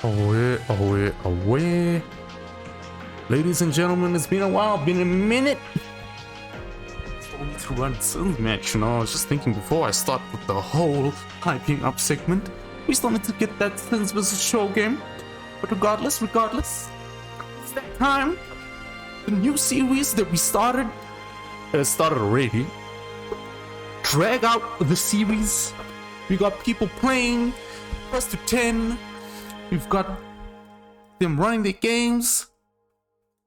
Away, away, away. Ladies and gentlemen, it's been a while, been a minute. To run this match, you know, I was just thinking before I start with the whole hyping up segment, we still need to get that Sins vs. Show game. But regardless, it's that time. The new series that we started already. Drag out the series. We got people playing, first to 10. We've got them running their games.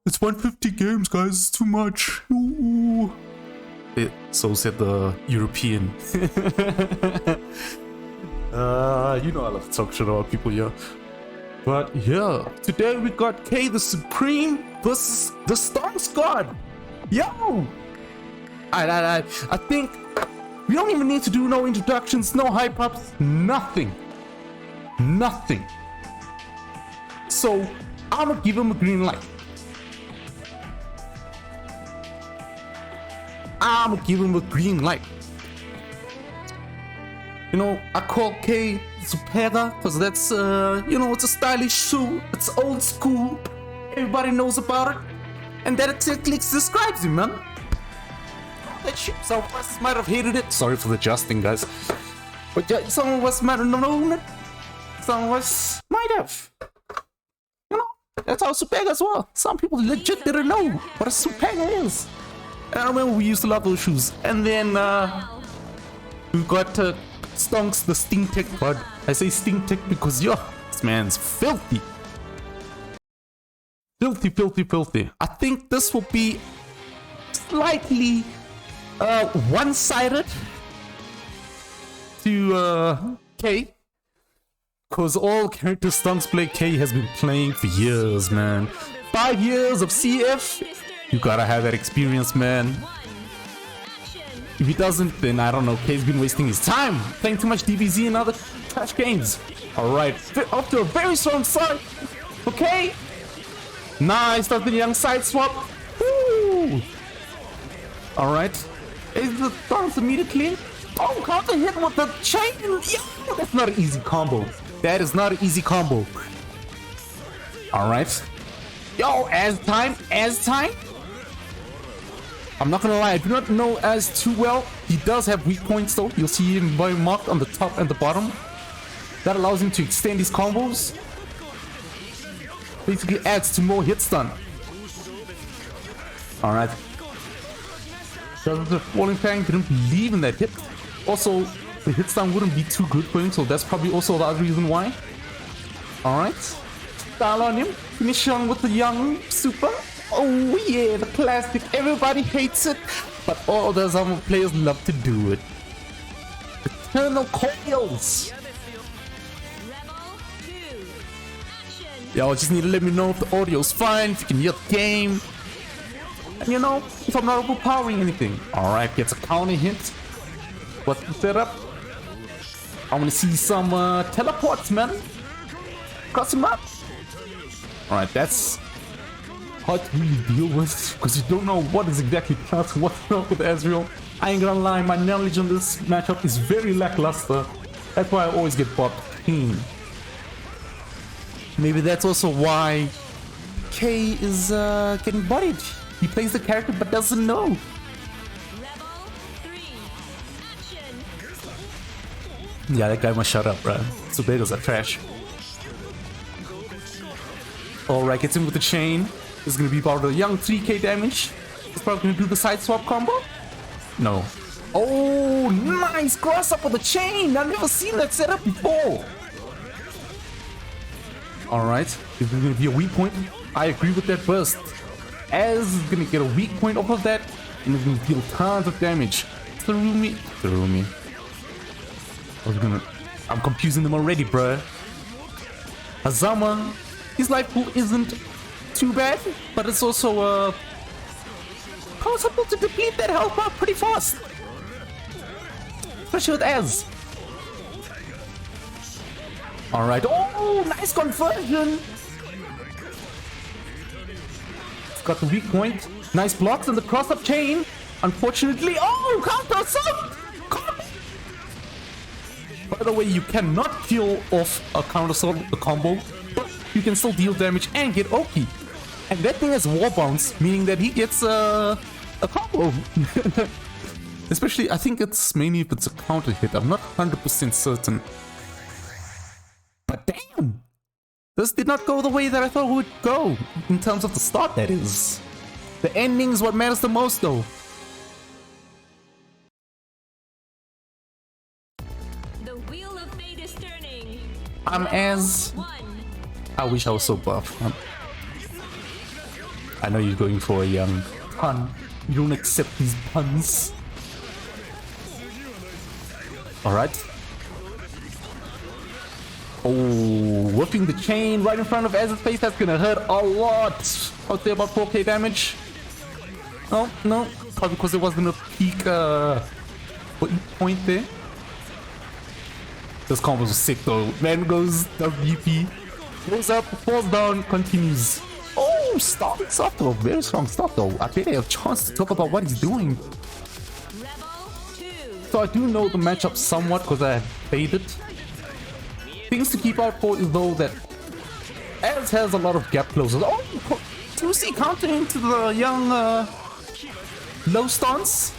It's 150 games, guys. It's too much. Ooh. So said the European. You know I love to talk shit about people here. But yeah, today we got KTheSupreme versus TheSTONKSgod. Yo! I think we don't even need to do no introductions, no hype ups, nothing. Nothing. So I'ma give him a green light. I'ma give him a green light. You know, I call K Supera because that's, you know, it's a stylish shoe. It's old school. Everybody knows about it. And that exactly describes him, man. That shit, some of us might have hated it. Sorry for the adjusting, guys. But yeah, some of us might have known it. Some of us might have. You know, that's how Supera's were. Some people legit didn't know what a Supera is. And I remember we used to love those shoes. And then we've got Stonks, the Stink Tech God. I say Stink Tech because yo, this man's filthy. Filthy. I think this will be slightly one-sided to K. Cause all characters Stonks play K has been playing for years, man. 5 years of CF. You gotta have that experience, man. If he doesn't, then I don't know. K's been wasting his time playing too much DBZ and other trash games. Alright, off to a very strong start. Okay. Nice, that's the young side swap. Woo. Alright. Is the dance immediately? Oh, counter hit with the chain. Yo, that's not an easy combo. That is not an easy combo. Alright. Yo, as time. I'm not gonna lie, I do not know as too well. He does have weak points though. You'll see him very marked on the top and the bottom. That allows him to extend his combos. Basically adds to more hit stun. Alright. The Falling Fang didn't believe in that hit. Also, the hit stun wouldn't be too good for him, so that's probably also the other reason why. Alright. Style on him. Finish on with the young super. Oh yeah, the classic. Everybody hates it, but all the other players love to do it. Eternal coils. Y'all just need to let me know if the audio's fine, if you can hear the game. And you know, if I'm not overpowering anything. Alright, gets a counter hit. What's the setup? I wanna see some teleports, man. Cross him up. Alright, that's hard to really deal with because you don't know what is exactly plus what's wrong with Ezreal. I ain't gonna lie, my knowledge on this matchup is very lackluster. That's why I always get bought clean. Maybe that's also why K is getting bodied. He plays the character but doesn't know. Yeah, that guy must shut up, bro. Subegas are trash. Alright, gets in with the chain. This is gonna be about a young 3k damage. He's probably gonna do the side swap combo. No. Oh, nice cross up with the chain. I've never seen that setup before. Alright, this is gonna be a weak point. I agree with that burst. Az is gonna get a weak point off of that, and it's gonna deal tons of damage. Therumi. I'm confusing them already, bruh. Azama. His life pool isn't too bad, but it's also possible to deplete that health bar pretty fast. Especially with Az. Alright, oh, nice conversion! It's got the weak point. Nice blocks and the cross-up chain. Unfortunately, oh, counter assault! By the way, you cannot kill off a counter assault with the combo, but you can still deal damage and get Oki. And that thing has wall bounce, meaning that he gets a combo. Especially, I think it's mainly if it's a counter hit. I'm not 100% certain. But damn! This did not go the way that I thought it would go. In terms of the start, that is. The ending is what matters the most, though. The wheel of fate is turning. I wish I was so buff. I know you're going for a young pun. You don't accept these puns. Alright. Oh, whipping the chain right in front of Az's face. That's gonna hurt a lot. I'll say about 4k damage. Oh, no. Probably because it wasn't a peak point there. This combo was sick though. Man goes WP. Goes up, falls down, continues. Oh, starting stuff though. Very strong stuff though. I bet I have a chance to talk about what he's doing. So I do know the matchup somewhat because I have played it. Things to keep out for is though that Az has a lot of gap closers. Oh, 2C counter into the young low stance.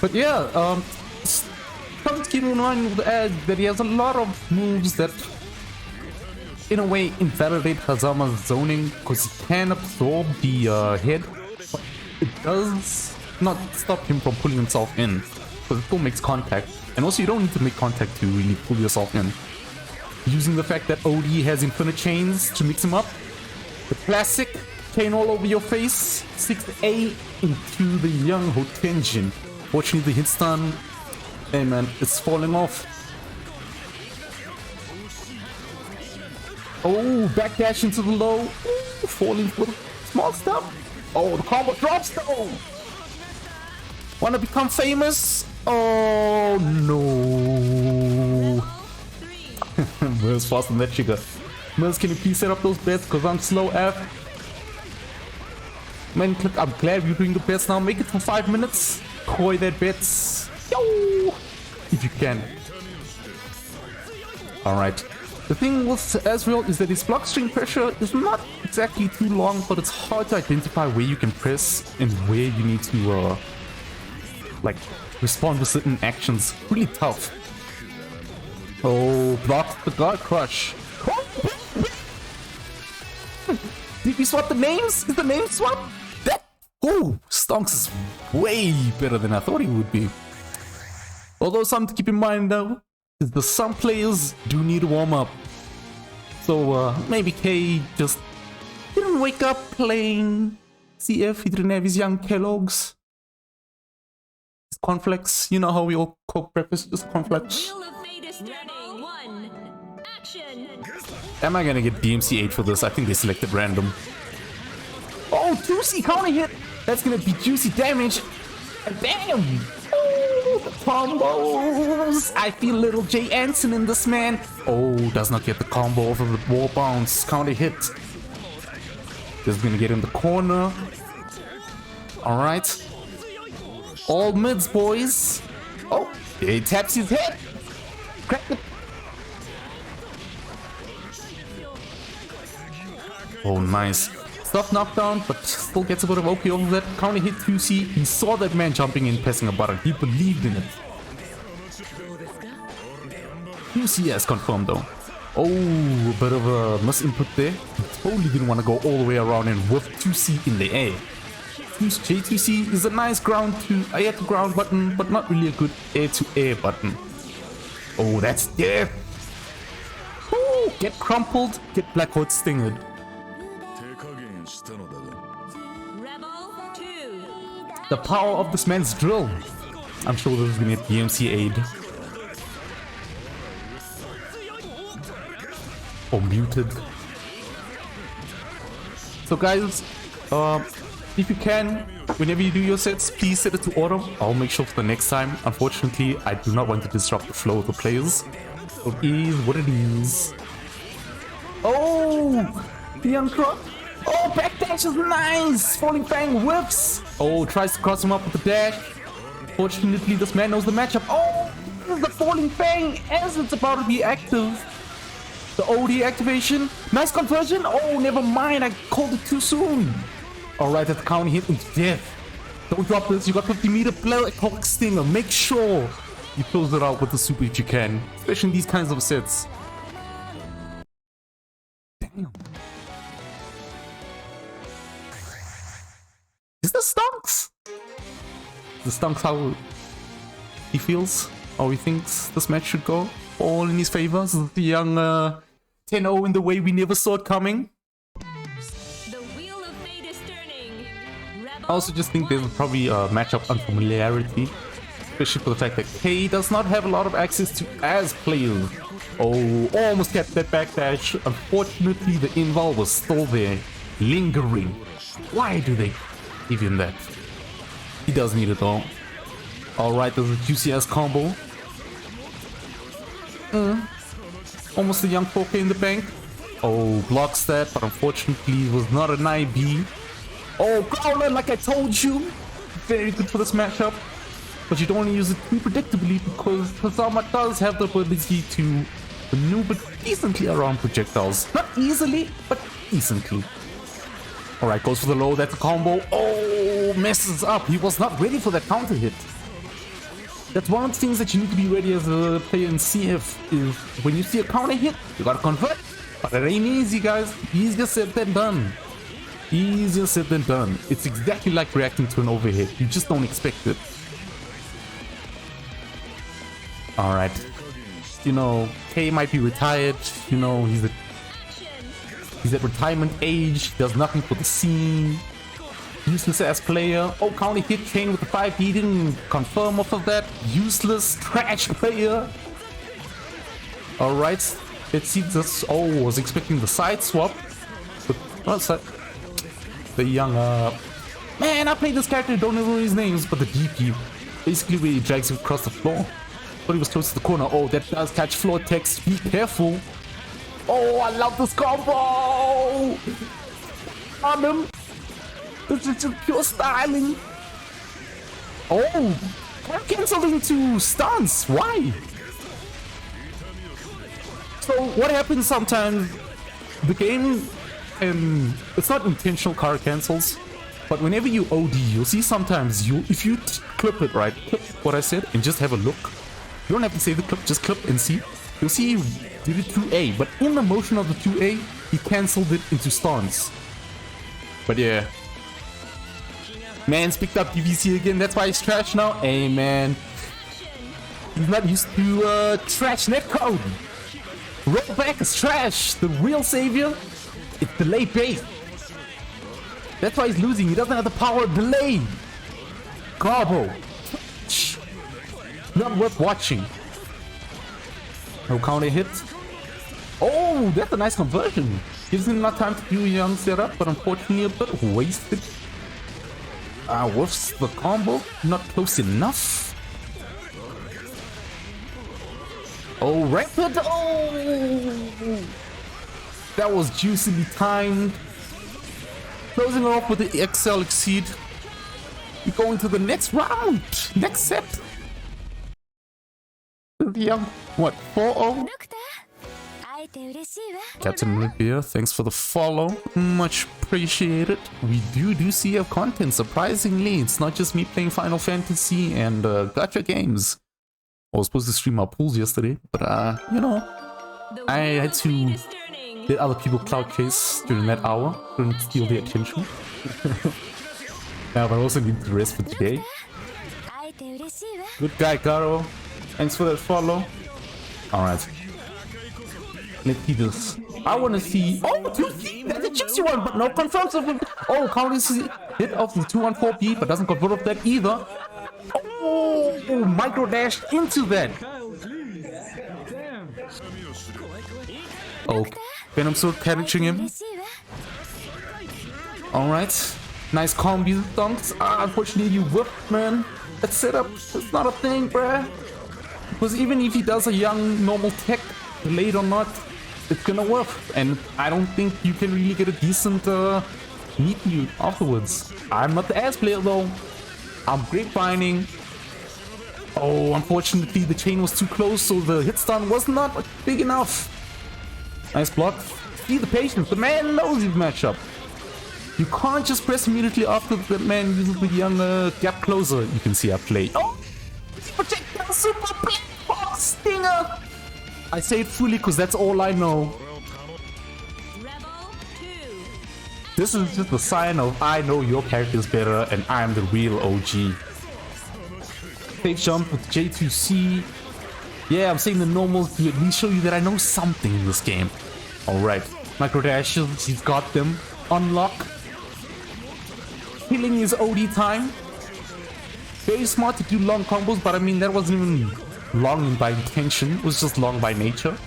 But yeah, something to keep in mind with Az that he has a lot of moves that in a way invalidate Hazama's zoning because he can absorb the head, but it does not stop him from pulling himself in because it still makes contact. And also you don't need to make contact to really pull yourself in. Using the fact that OD has infinite chains to mix him up. The classic chain all over your face. 6A into the young Hotenjin. Fortunately the hit stun, hey man, it's falling off. Oh, backdash into the low. Ooh, falling for the small stuff. Oh, the combo drops though. Wanna become famous? Oh no. Where's faster than that trigger? Mills, can you please set up those bets? Because I'm slow F. Man, I'm glad you're doing the bets now. Make it for 5 minutes. Koi that bets. Yo! If you can. Alright. The thing with Ezreal is that his block string pressure is not exactly too long, but it's hard to identify where you can press and where you need to like respond to certain actions. Really tough. Oh, blocked the God Crush. Did we swap the names? Is the name swap? That Stonks is way better than I thought he would be. Although something to keep in mind though is that some players do need to warm up. So maybe K just didn't wake up playing CF. He didn't have his young Kellogg's. His cornflakes. You know how we all cook breakfast, just cornflakes. Am I gonna get DMC 8 for this? I think they selected random. Oh, 2C counter hit! That's gonna be juicy damage! And damn! Oh, the combos! I feel little Jay Anson in this man! Oh, does not get the combo over the wall bounce. Counter hit. Just gonna get in the corner. Alright. All mids, boys! Oh, he taps his head! Crack it! Oh, nice. Stuff knockdown, but still gets a bit of OP over that. Counter hit 2C. He saw that man jumping in, pressing a button. He believed in it. 2C has confirmed though. Oh, a bit of a misinput there. He totally didn't want to go all the way around and whiff 2C in the air. J2C is a nice ground to air to ground button, but not really a good air to air button. Oh, that's death. Ooh, get crumpled, get Black Hood stinged. The power of this man's drill. I'm sure this is gonna get DMC aid. Or muted. So guys, if you can, whenever you do your sets, please set it to auto. I'll make sure for the next time. Unfortunately, I do not want to disrupt the flow of the players. So it is what it is. Oh! The uncroc. Oh, backdash is nice! Falling Fang whips! Oh, tries to cross him up with the dash. Fortunately, this man knows the matchup. Oh, this is the Falling Fang as it's about to be active. The OD activation. Nice conversion. Oh, never mind. I called it too soon. Alright, that's counter hit into death. Don't drop this. You got 50-meter Black Hawk Stinger. Make sure you close it out with the super if you can. Especially in these kinds of sets. Damn. Is this Stonks? The Stonks how he feels? How he thinks this match should go? All in his favor? This is the young 10-0 in the way we never saw it coming. The wheel of fate is turning. I also just think there's probably a matchup unfamiliarity. Especially for the fact that K does not have a lot of access to as players. Oh, almost kept that backdash. Unfortunately, the inval was still there, lingering. Why do they give him that? He does need it though. Alright, there's a juicy ass combo. Almost a young 4K in the bank. Oh, blocks that, but unfortunately it was not an IB. Oh, Growler, like I told you. Very good for this matchup. But you don't want to use it too predictably because Kazama does have the ability to maneuver decently around projectiles. Not easily, but decently. Alright, goes for the low, that's a combo. Oh, messes up. He was not ready for that counter hit. That's one of the things that you need to be ready as a player in CF is when you see a counter hit, you gotta convert. But it ain't easy, guys. Easier said than done. Easier said than done. It's exactly like reacting to an overhead. You just don't expect it. Alright. You know, K might be retired. You know, he's at retirement age. Does nothing for the scene. Useless ass player. Oh, counter hit chain with the 5D. Didn't confirm off of that. Useless trash player. Alright. Let's see this. Oh, was expecting the side swap. But what's that? The young man, I played this character, don't know his names, but the DP basically really drags him across the floor. Thought he was close to the corner. Oh, that does catch floor text. Be careful. Oh, I love this combo. On him. This is just pure styling. Oh, I'm canceling to stance. Why? So what happens sometimes? The game, and it's not intentional card cancels, but whenever you OD, you'll see sometimes if you clip it right, clip what I said, and just have a look. You don't have to say the clip, just clip and see. You'll see he did it 2A, but in the motion of the 2A, he cancelled it into stance. But yeah. Man's picked up DVC again, that's why he's trash now. Hey man. He's not used to trash netcode. Rollback is trash. The real savior, it's delay based. That's why he's losing. He doesn't have the power of delay. Garbo. Not worth watching. No counter hit. Oh, that's a nice conversion. Gives him enough time to do a young setup, but unfortunately a bit wasted. What's the combo? Not close enough. Oh, rapid! Oh! That was juicily timed. Closing off with the XL Exceed. We go into the next round. Next set. The what? 4-0? Captain Olympia, thanks for the follow. Much appreciated. We do CF content, surprisingly. It's not just me playing Final Fantasy and gacha games. I was supposed to stream our pools yesterday, but you know, I had to let other people cloud chase during that hour. Couldn't steal their attention. Yeah, but I also need to rest for today. Good guy, Garo. Thanks for that follow. Alright. Let's see this. I want to see. Oh, that's a juicy one, but no confirms of him. Oh, counters hit off the 214B, but doesn't convert off that either. Oh, micro dash into that. Oh, Venom Sword catching him. Alright. Nice combi dunks. Unfortunately, you whipped, man. That setup is not a thing, bruh. Because even if he does a young normal tech, delayed or not, it's gonna work. And I don't think you can really get a decent meet you afterwards. I'm not the ass player though. I'm grapevining. Oh, unfortunately the chain was too close, so the hit stun was not big enough. Nice block. See the patience. The man knows his matchup. You can't just press immediately after the man uses the young gap closer. You can see I play. Oh! Projectile super play! Oh, stinger! I say it fully because that's all I know. This is just a sign of I know your characters better and I'm the real OG. Safe jump with J2C. Yeah, I'm saying the normals to at least show you that I know something in this game. Alright, micro dashes, he's got them. Unlock. Killing is OD time. Very smart to do long combos, but I mean that wasn't even long by intention, it was just long by nature.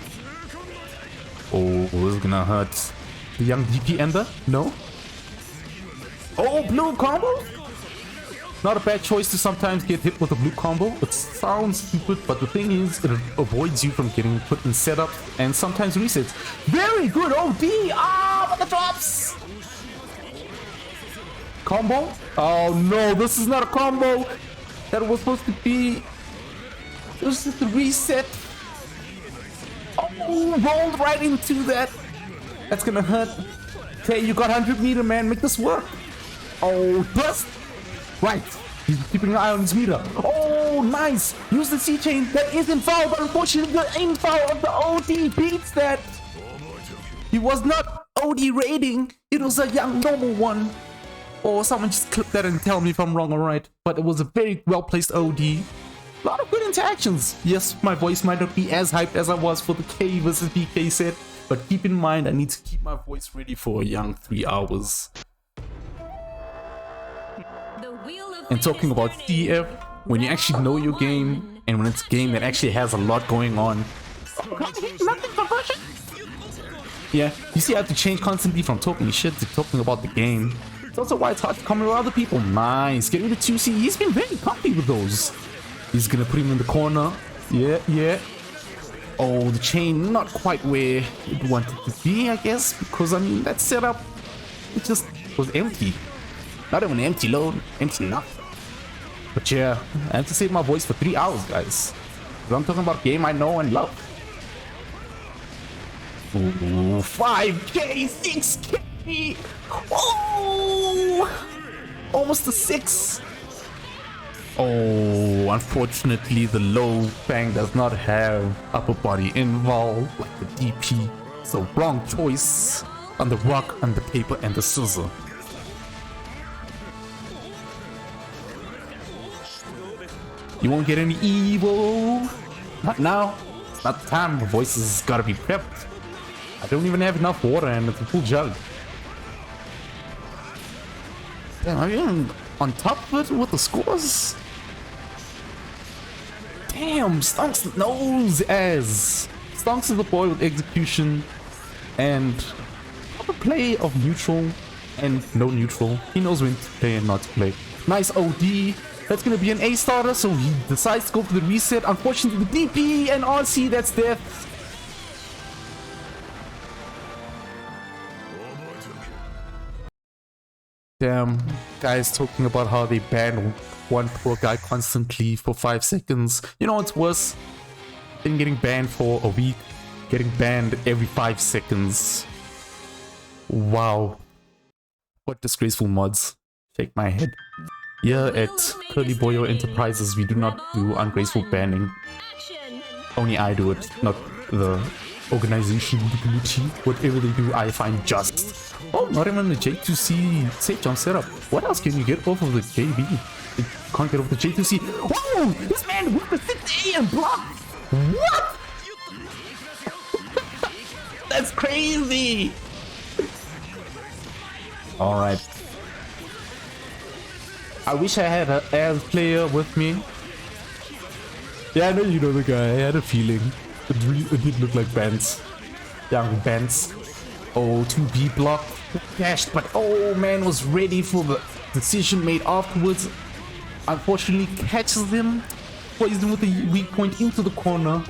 Oh, this is gonna hurt. The young DP ender? No? Oh, blue combo? Not a bad choice to sometimes get hit with a blue combo. It sounds stupid, but the thing is, it avoids you from getting put in setup and sometimes resets. Very good OD! Ah, but the drops! Combo? Oh no, this is not a combo! That was supposed to be... It was just a reset. Oh, rolled right into that. That's gonna hurt. Okay, you got 100 meter, man. Make this work. Oh, burst. Right. He's keeping an eye on his meter. Oh, nice. Use the C-chain. That isn't foul, but unfortunately the aim foul of the OD beats that. He was not OD rating. It was a young normal one. Or someone just clip that and tell me if I'm wrong or right. But it was a very well-placed OD. A lot of good interactions. Yes, my voice might not be as hyped as I was for the K versus PK set, but keep in mind I need to keep my voice ready for a young 3 hours. And talking about CF, when you actually know your game, and when it's a game that actually has a lot going on. Yeah, you see I have to change constantly from talking shit to talking about the game. It's also why it's hard to comment with other people. Nice, get rid of 2C. He's been very comfy with those. He's gonna put him in the corner. Yeah, yeah. Oh, the chain not quite where it wanted to be, I guess, because I mean that setup, it just was empty. Not even empty load, empty nothing. But yeah, I have to save my voice for 3 hours, guys. Because I'm talking about game I know and love. Ooh, 5K, 6K. Oh, almost a 6. Oh, unfortunately, the low bang does not have upper body involved like the DP. So wrong choice on the rock, on the paper, and the scissor. You won't get any evil. Not now. It's not the time. The voice has gotta be prepped. I don't even have enough water and it's a full jug. Damn, I'm even on top of it with the scores. Damn, Stonks knows as. Stonks is the boy with execution and proper play of neutral and no neutral. He knows when to play and not to play. Nice OD. That's gonna be an A starter, so he decides to go for the reset. Unfortunately, the DP and RC, that's death. Damn, guys talking about how they ban one poor guy constantly for 5 seconds. You know what's worse than getting banned for a week? Getting banned every 5 seconds. Wow. What disgraceful mods. Shake my head. Here at Curly Boyo Enterprises, we do not do ungraceful banning. Only I do it, not the organization, the community. Whatever they do, I find just. Oh, not even the J2C safe jump setup. What else can you get off of the JB? You can't get off the J2C. Whoa! This man with the 6A and block! What? That's crazy! Alright. I wish I had an as player with me. Yeah, I know you know the guy. I had a feeling. It did look like Bance. Young Bance. Oh, 2B block. Dashed, but oh man, was ready for the decision made afterwards. Unfortunately, catches him. Poised him with the weak point into the corner.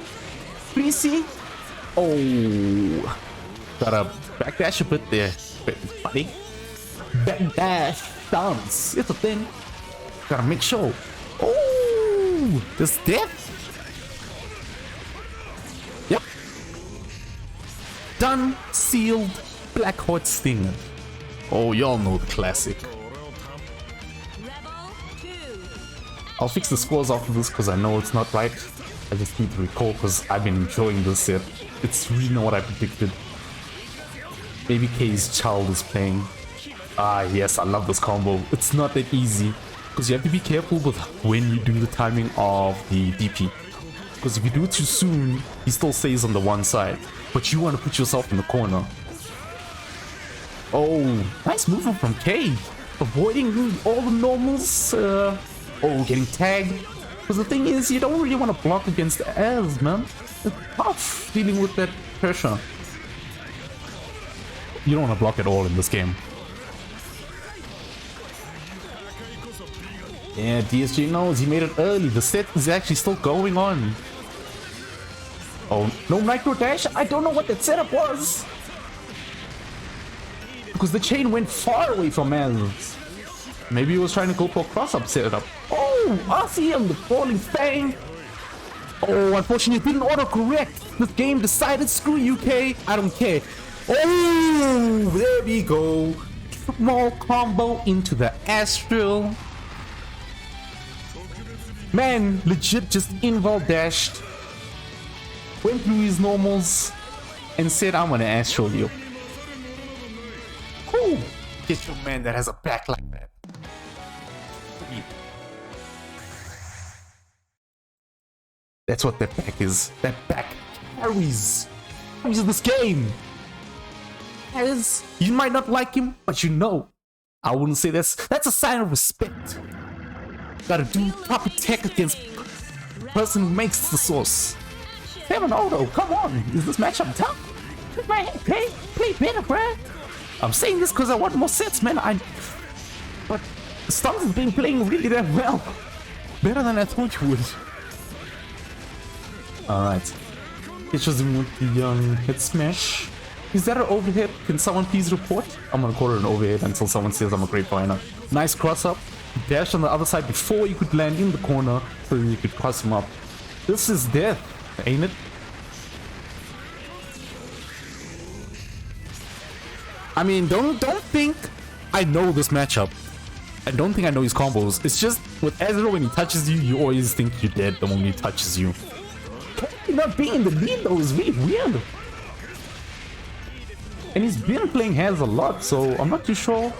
3C. Oh. Gotta backdash a bit there, buddy. Backdash dance. It's a thing. Gotta make sure. Oh, this death. Yep. Done, sealed, Black Heart Stinger. Oh, y'all know the classic. I'll fix the scores after this because I know it's not right. I just need to recall because I've been enjoying this set. It's really not what I predicted. Maybe K's child is playing. Ah, yes, I love this combo. It's not that easy because you have to be careful with when you do the timing of the DP. Because if you do it too soon, he still stays on the one side. But you want to put yourself in the corner. Oh, nice movement from K. Avoiding all the normals. Getting tagged. Because the thing is, you don't really want to block against Az, man. It's tough dealing with that pressure. You don't want to block at all in this game. Yeah, DSG knows he made it early. The set is actually still going on. Oh, no micro dash? I don't know what that setup was. Because the chain went far away from Az. Maybe he was trying to go for a cross-up setup. Oh, RCM, the falling fang. Oh, unfortunately, it didn't autocorrect. This game decided, screw UK, I don't care. Oh, there we go. Small combo into the Astral. Man, legit just invul dashed. Went through his normals and said, I'm gonna Astral you. Cool. Get your man that has a back like that. That's what that back is. That back carries this game. As you might not like him, but you know, I wouldn't say that's a sign of respect. Gotta do proper tech against the person who makes the sauce. 7-0, come on, is this matchup tough? Play better, bruh. I'm saying this because I want more sets, man. But Stonks has been playing really that well. Better than I thought you would. Alright. It's just with the head smash. Is that an overhead? Can someone please report? I'm gonna call it an overhead until someone says I'm a great fighter. Nice cross up. Dash on the other side before you could land in the corner so you could cross him up. This is death, ain't it? I mean, don't think I know this matchup. I don't think I know his combos. It's just with Ezra, when he touches you, you always think you're dead the moment he touches you. Not being in the lead though is really weird. And he's been playing hands a lot, so I'm not too sure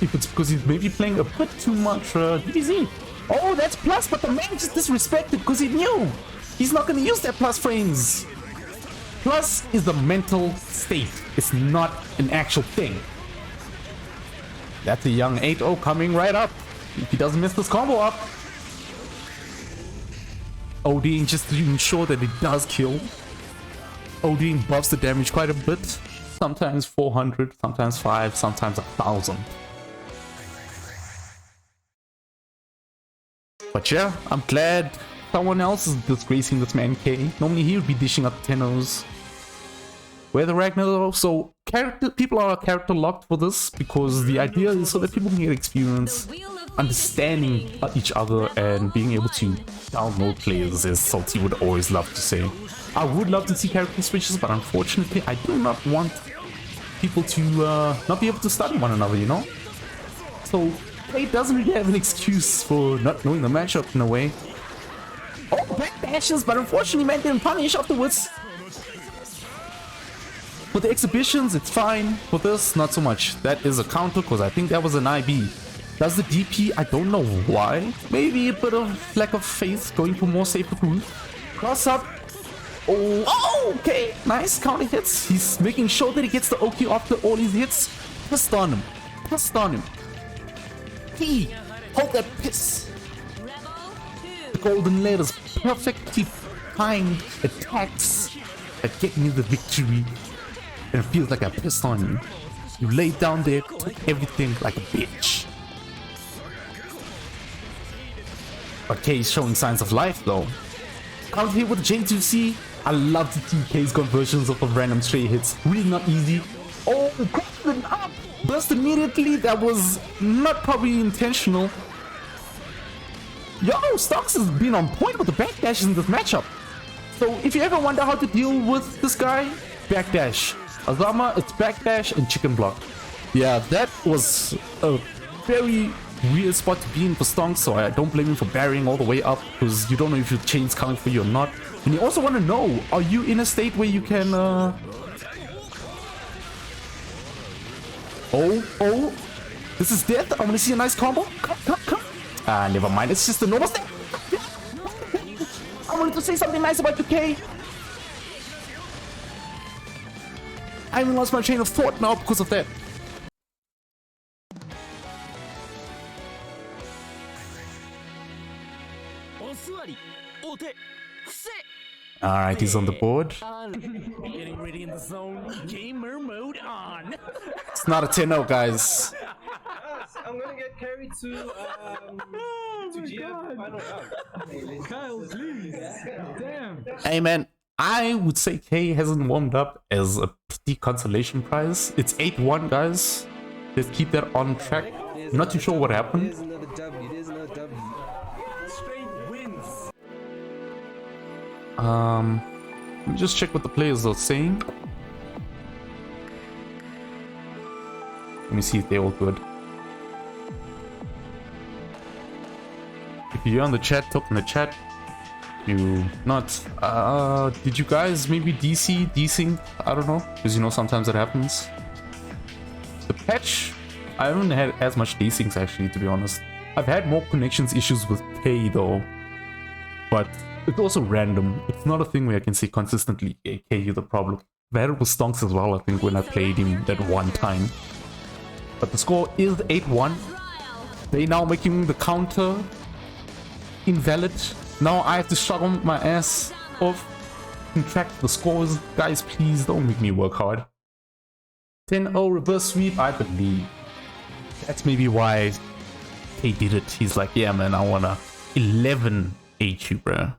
if it's because he's maybe playing a bit too much DBZ. Oh, that's plus, but the man just disrespected because he knew he's not gonna use that plus frames. Plus is the mental state. It's not an actual thing. That's a young 8-0 coming right up. If he doesn't miss this combo up. ODing just to ensure that it does kill. ODing buffs the damage quite a bit. Sometimes 400, sometimes 5, sometimes 1,000. But yeah, I'm glad someone else is disgracing this man K. Normally he would be dishing up 10-0s. Where the Ragnar though, so people are character locked for this because the idea is so that people can get experience understanding each other and being able to download players, as Salty would always love to say. I would love to see character switches, but unfortunately I do not want people to not be able to study one another, you know? So Play doesn't really have an excuse for not knowing the matchup in a way. Oh, back dashes, but unfortunately man didn't punish afterwards. For the exhibitions, it's fine. For this, not so much. That is a counter because I think that was an IB. Does the DP? I don't know why. Maybe a bit of lack of faith, going for more safer route. Cross up. Oh, okay. Nice counter hits. He's making sure that he gets the OQ after all his hits. Pissed on him. Pissed on him. He hold that piss. The golden letters perfectly timed attacks that get me the victory. And it feels like I pissed on you. You laid down there, took everything like a bitch. But K is showing signs of life though. Out here with J2C, I love to see K's conversions of the random stray hits. Really not easy. Oh, crossing up! Burst immediately, that was not probably intentional. Yo, Stonks has been on point with the backdashes in this matchup. So if you ever wonder how to deal with this guy, backdash. Azama, it's backdash and chicken block. Yeah, that was a very weird spot to be in for Stonks, so I don't blame him for burying all the way up, because you don't know if your chain's coming for you or not. And you also want to know, are you in a state where you can... Oh, this is death. I want to see a nice combo. Come. Never mind, it's just a normal state. I wanted to say something nice about 2K. I even lost my train of thought now because of that. Alright, he's on the board. Getting ready in the zone. Gamer mode on. It's not a 10-0, guys. I'm gonna get carried to GM final round. Kyle, please. Damn. Hey man, I would say K hasn't warmed up as a pretty consolation prize. It's 8-1, guys. Let's keep that on track. I'm not too sure what happened. There's another W. There's another W. Straight wins. Let me just check what the players are saying. Let me see if they're all good. If you're on the chat, talk in the chat. You not. Did you guys maybe desync? I don't know, because you know sometimes it happens. The patch, I haven't had as much desyncs actually, to be honest. I've had more connections issues with K though, but it's also random. It's not a thing where I can say consistently, yeah, K, you're the problem. I've had it with Stonks as well, I think, when I played him that one time. But the score is 8-1. They now making the counter invalid. Now I have to shut my ass off and track the scores. Guys, please don't make me work hard. 10-0 reverse sweep, I believe. That's maybe why K did it. He's like, yeah man, I wanna 11 HU, bro.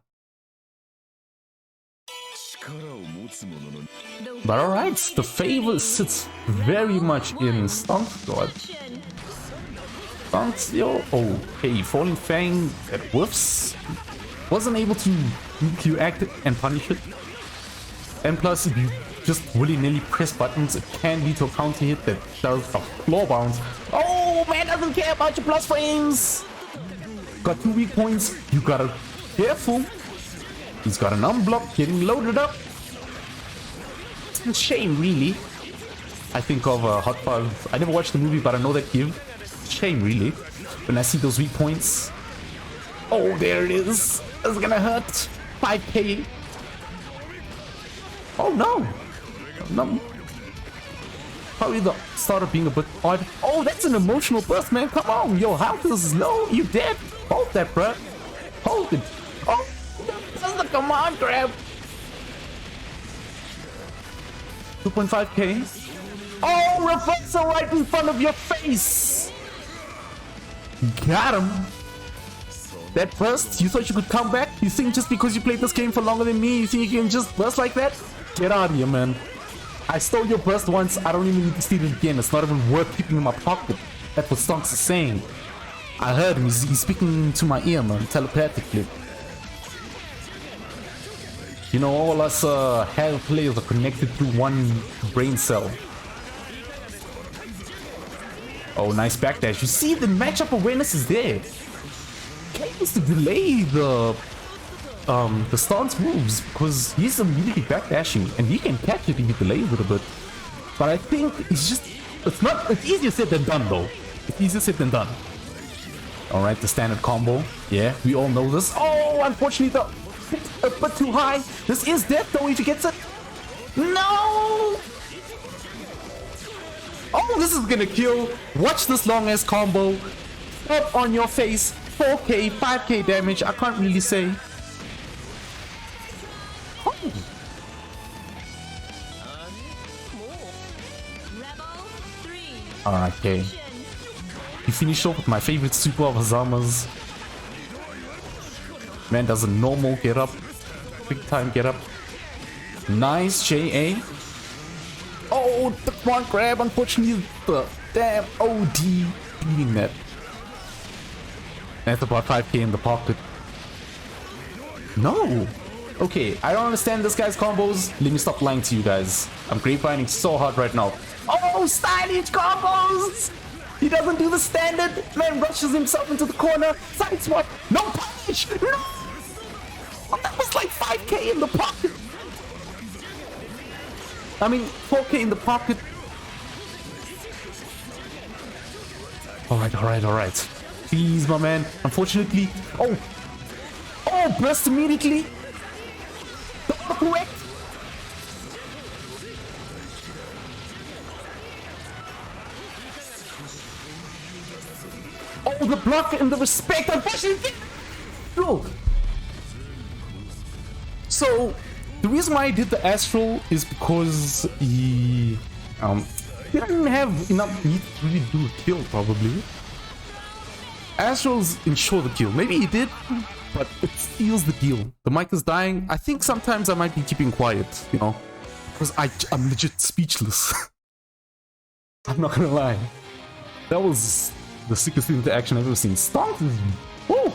But alright, the favor sits very much in TheSTONKSgod. Stonks, yo, okay, Falling Fang that whiffs. Wasn't able to Q-act it and punish it. And plus, if you just willy-nilly press buttons, it can lead to a counter hit that does a floor bounce. Oh, man doesn't care about your plus frames! Got 2 weak points, you gotta be careful. He's got an unblock, getting loaded up. It's a shame, really. I think of Hot Fuzz. I never watched the movie, but I know that give. Shame, really. When I see those weak points. Oh, there it is. That's gonna hurt. 5K. Oh, no. No. Probably the start of being a bit odd. Oh, that's an emotional burst, man. Come on. Yo, how this is low? You dead? Hold that, bro. Hold it. Oh, that's the command grab. 2.5K. Oh, reversal right in front of your face. Got him. That burst, you thought you could come back? You think just because you played this game for longer than me, you think you can just burst like that? Get out of here, man. I stole your burst once, I don't even need to steal it again. It's not even worth keeping in my pocket. That's what Stonks is saying. I heard him, he's speaking to my ear, man, telepathically. You know, all us hell players are connected through one brain cell. Oh, nice backdash. You see, the matchup awareness is there. K needs to delay the stance moves because he's immediately backdashing and he can catch it if he delays it a bit. But I think it's just, it's easier said than done though. It's easier said than done. Alright, the standard combo. Yeah, we all know this. Oh, unfortunately the hit a bit too high. This is death though if he gets it. No! Oh, this is gonna kill. Watch this long ass combo. Up on your face. 4K, 5K damage. I can't really say. Oh. Alright, okay. You finish off with my favorite super of Azamas. Man does a normal get up. Big time get up. Nice JA. Oh, the front grab, unfortunately, the damn OD beating that. That's about 5K in the pocket. No! Okay, I don't understand this guy's combos. Let me stop lying to you guys. I'm grapevine so hard right now. Oh, stylish combos! He doesn't do the standard. Man rushes himself into the corner. Side swap. No punish! No! Oh, that was like 5k in the pocket. I mean, 4k in the pocket. Alright. Please, my man. Unfortunately. Oh, burst immediately. Correct. Oh, the block and the respect, unfortunately. No. So, the reason why I did the Astral is because he didn't have enough meat to really do a kill, probably. Astrals ensure the kill. Maybe he did, but it seals the deal. The mic is dying. I think sometimes I might be keeping quiet, you know, because I'm legit speechless. I'm not gonna lie. That was the sickest interaction I've ever seen. Stonks is... Woo!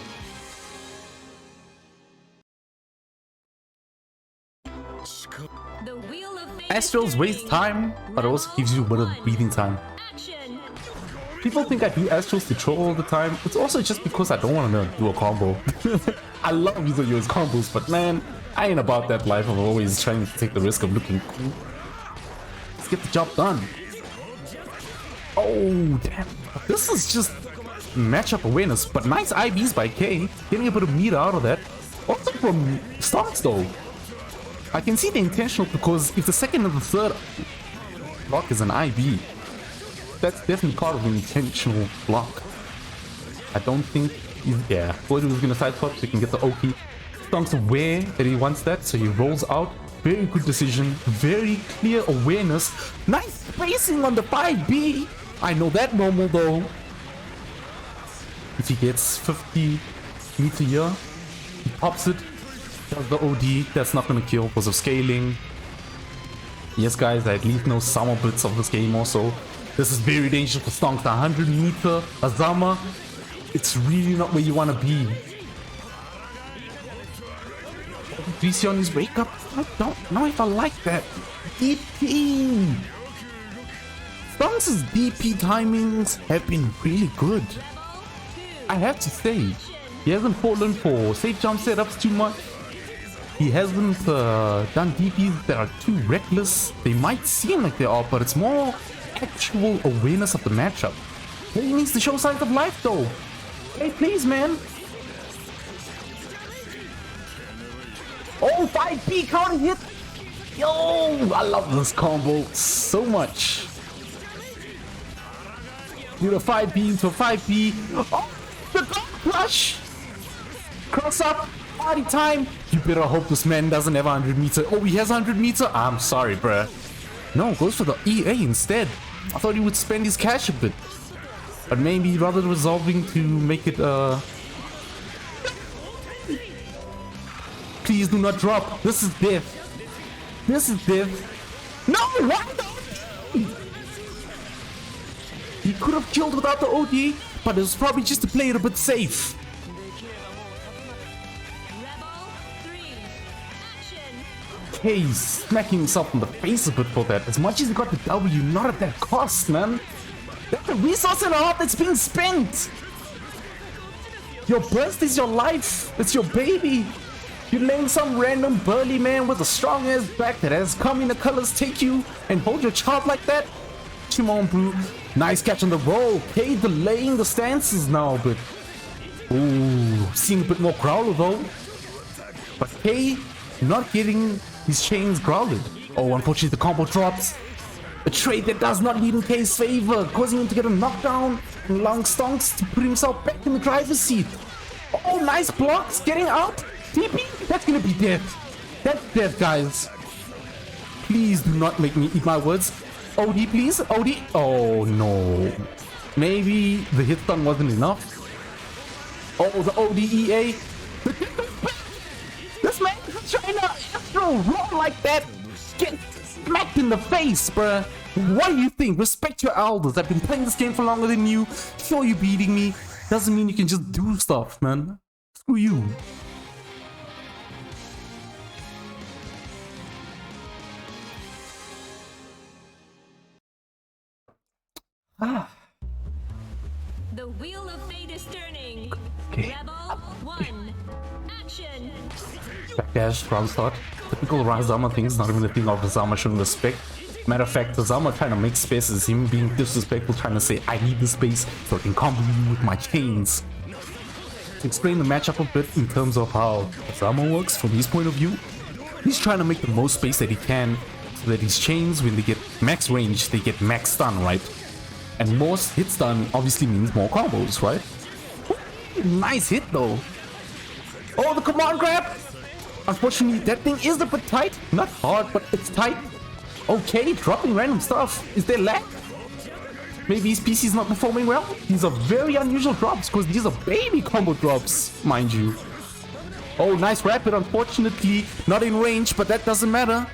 The wheel of fate Astrals is waste time, but it also gives you a bit of breathing time. action. People think I do Astrals to troll all the time. It's also just because I don't want to do a combo. I love using yours combos, but man, I ain't about that life of always trying to take the risk of looking cool. Let's get the job done. Oh, damn. This is just matchup awareness, but nice IBs by K. Getting a bit of meter out of that. Also from Stonks though. I can see the intentional because if the second and the third block is an IB, that's definitely part of an intentional block. I don't think yeah, thought he was gonna side swap so he can get the Oki. Stonks aware that he wants that, so he rolls out. Very good decision, very clear awareness. Nice spacing on the 5B. I know that normal though. If he gets 50 meter here, he pops it. Does the OD, that's not gonna kill because of scaling. Yes guys, I at least know some bits of this game also. This is very dangerous for Stonks. 100 meter Azama, it's really not where you want to be. DC on his wake up, I don't know if I like that. DP! Stonks' DP timings have been really good. I have to say, he hasn't fallen for safe jump setups too much. He hasn't done DPs that are too reckless. They might seem like they are, but it's more actual awareness of the matchup. He needs to show signs of life though. Hey, please, man. Oh, 5P counter hit. Yo, I love this combo so much. Do the 5P into a 5P. Oh, the gold crush. Cross up. Party time. You better hope this man doesn't have 100 meter. Oh, he has 100 meter. I'm sorry, bruh. No, goes for the EA instead. I thought he would spend his cash a bit. But maybe rather resolving to make it, Please do not drop. This is death. This is death. No, why not? He could have killed without the OD, but it was probably just to play it a bit safe. He's smacking himself in the face a bit for that. As much as he got the W, not at that cost, man. That's a resource and a heart that's being spent. Your burst is your life. It's your baby. You're laying some random burly man with a strong ass back that has come in the colors take you and hold your child like that? Come on, bro. Nice catch on the roll. K delaying the stances now, but... Ooh, seeing a bit more growler though. But K not getting his chains grounded. Oh, unfortunately the combo drops. A trade that does not lead in K's favor, causing him to get a knockdown and allowing Stonks to put himself back in the driver's seat. Oh, nice blocks, getting out. TP, that's gonna be death. That's death, guys. Please do not make me eat my words. OD, please, OD. Oh, no. Maybe the hit stun wasn't enough. Oh, the ODEA. This man is trying to Astro roll like that. Get smacked in the face, bruh. What do you think? Respect your elders. I've been playing this game for longer than you. Sure, you beating me. Doesn't mean you can just do stuff, man. Screw you. The wheel of fate is turning. Okay. Rebel 1. Action. Backdash, round start. Typical Razama things, not even a thing of Razama showing respect. Matter of fact, Razama trying to make space is him being disrespectful, trying to say, I need this space so I can combo you with my chains. To explain the matchup a bit in terms of how Razama works from his point of view, he's trying to make the most space that he can so that his chains, when they get max range, they get max stun, right? And more hit stun obviously means more combos, right? Ooh, nice hit though. Oh, the command grab! Unfortunately, that thing is a bit tight. Not hard, but it's tight. Okay, dropping random stuff. Is there lag? Maybe his PC is not performing well? These are very unusual drops because these are baby combo drops, mind you. Oh, nice rapid. Unfortunately, not in range, but that doesn't matter.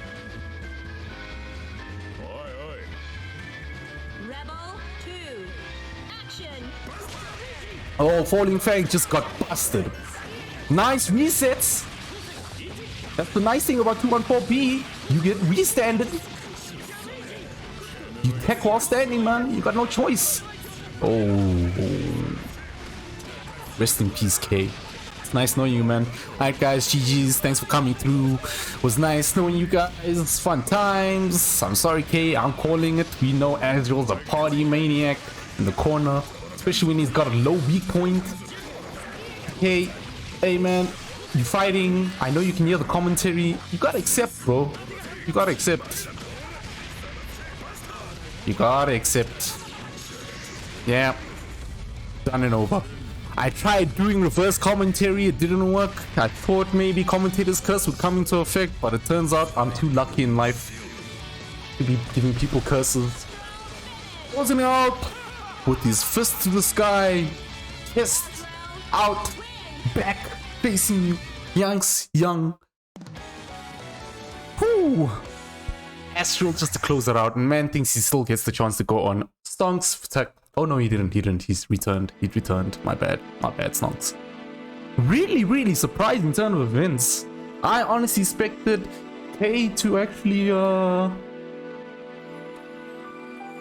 Rebel 2. Action. Oh, Falling Fang just got busted. Nice resets. That's the nice thing about 214B. You get restanded. You tech while standing, man. You got no choice. Oh. Rest in peace, K. It's nice knowing you, man. Alright, guys. GG's. Thanks for coming through. It was nice knowing you guys. It's fun times. I'm sorry, K. I'm calling it. We know Azriel's a party maniac in the corner. Especially when he's got a low weak point. K. Hey, man. You fighting. I know you can hear the commentary. You gotta accept, bro. You gotta accept. You gotta accept. Yeah. Done and over. I tried doing reverse commentary. It didn't work. I thought maybe commentator's curse would come into effect, but it turns out I'm too lucky in life to be giving people curses. Closing out with his fist to the sky. Chest out. Back. Facing you. Young's young. Whew. Astral just to close it out, and man thinks he still gets the chance to go on. Stonks attack. Oh no, he didn't. He's returned. He returned. My bad, Stonks. Really surprising turn of events. I honestly expected K to actually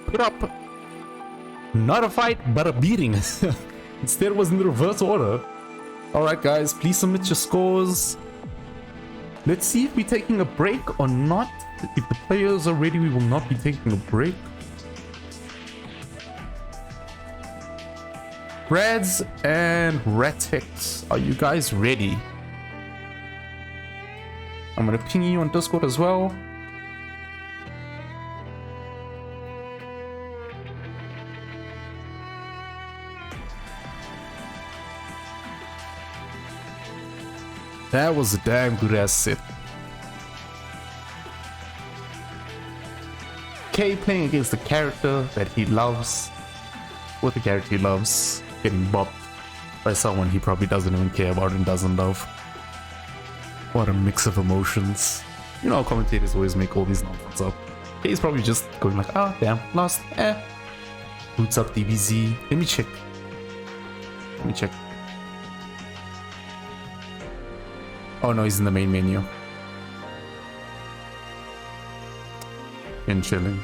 put up not a fight but a beating. Instead it was in the reverse order. Alright guys, please submit your scores. Let's see if we're taking a break or not. If the players are ready, we will not be taking a break. Rads and Ratt3X, are you guys ready? I'm gonna ping you on Discord as well. That was a damn good ass set. K playing against the character that he loves. With the character he loves. Getting bopped by someone he probably doesn't even care about and doesn't love. What a mix of emotions. You know how commentators always make all these nonsense up. He's probably just going like, ah, damn, lost, Boots up DBZ. Let me check. Oh no, he's in the main menu. And chilling.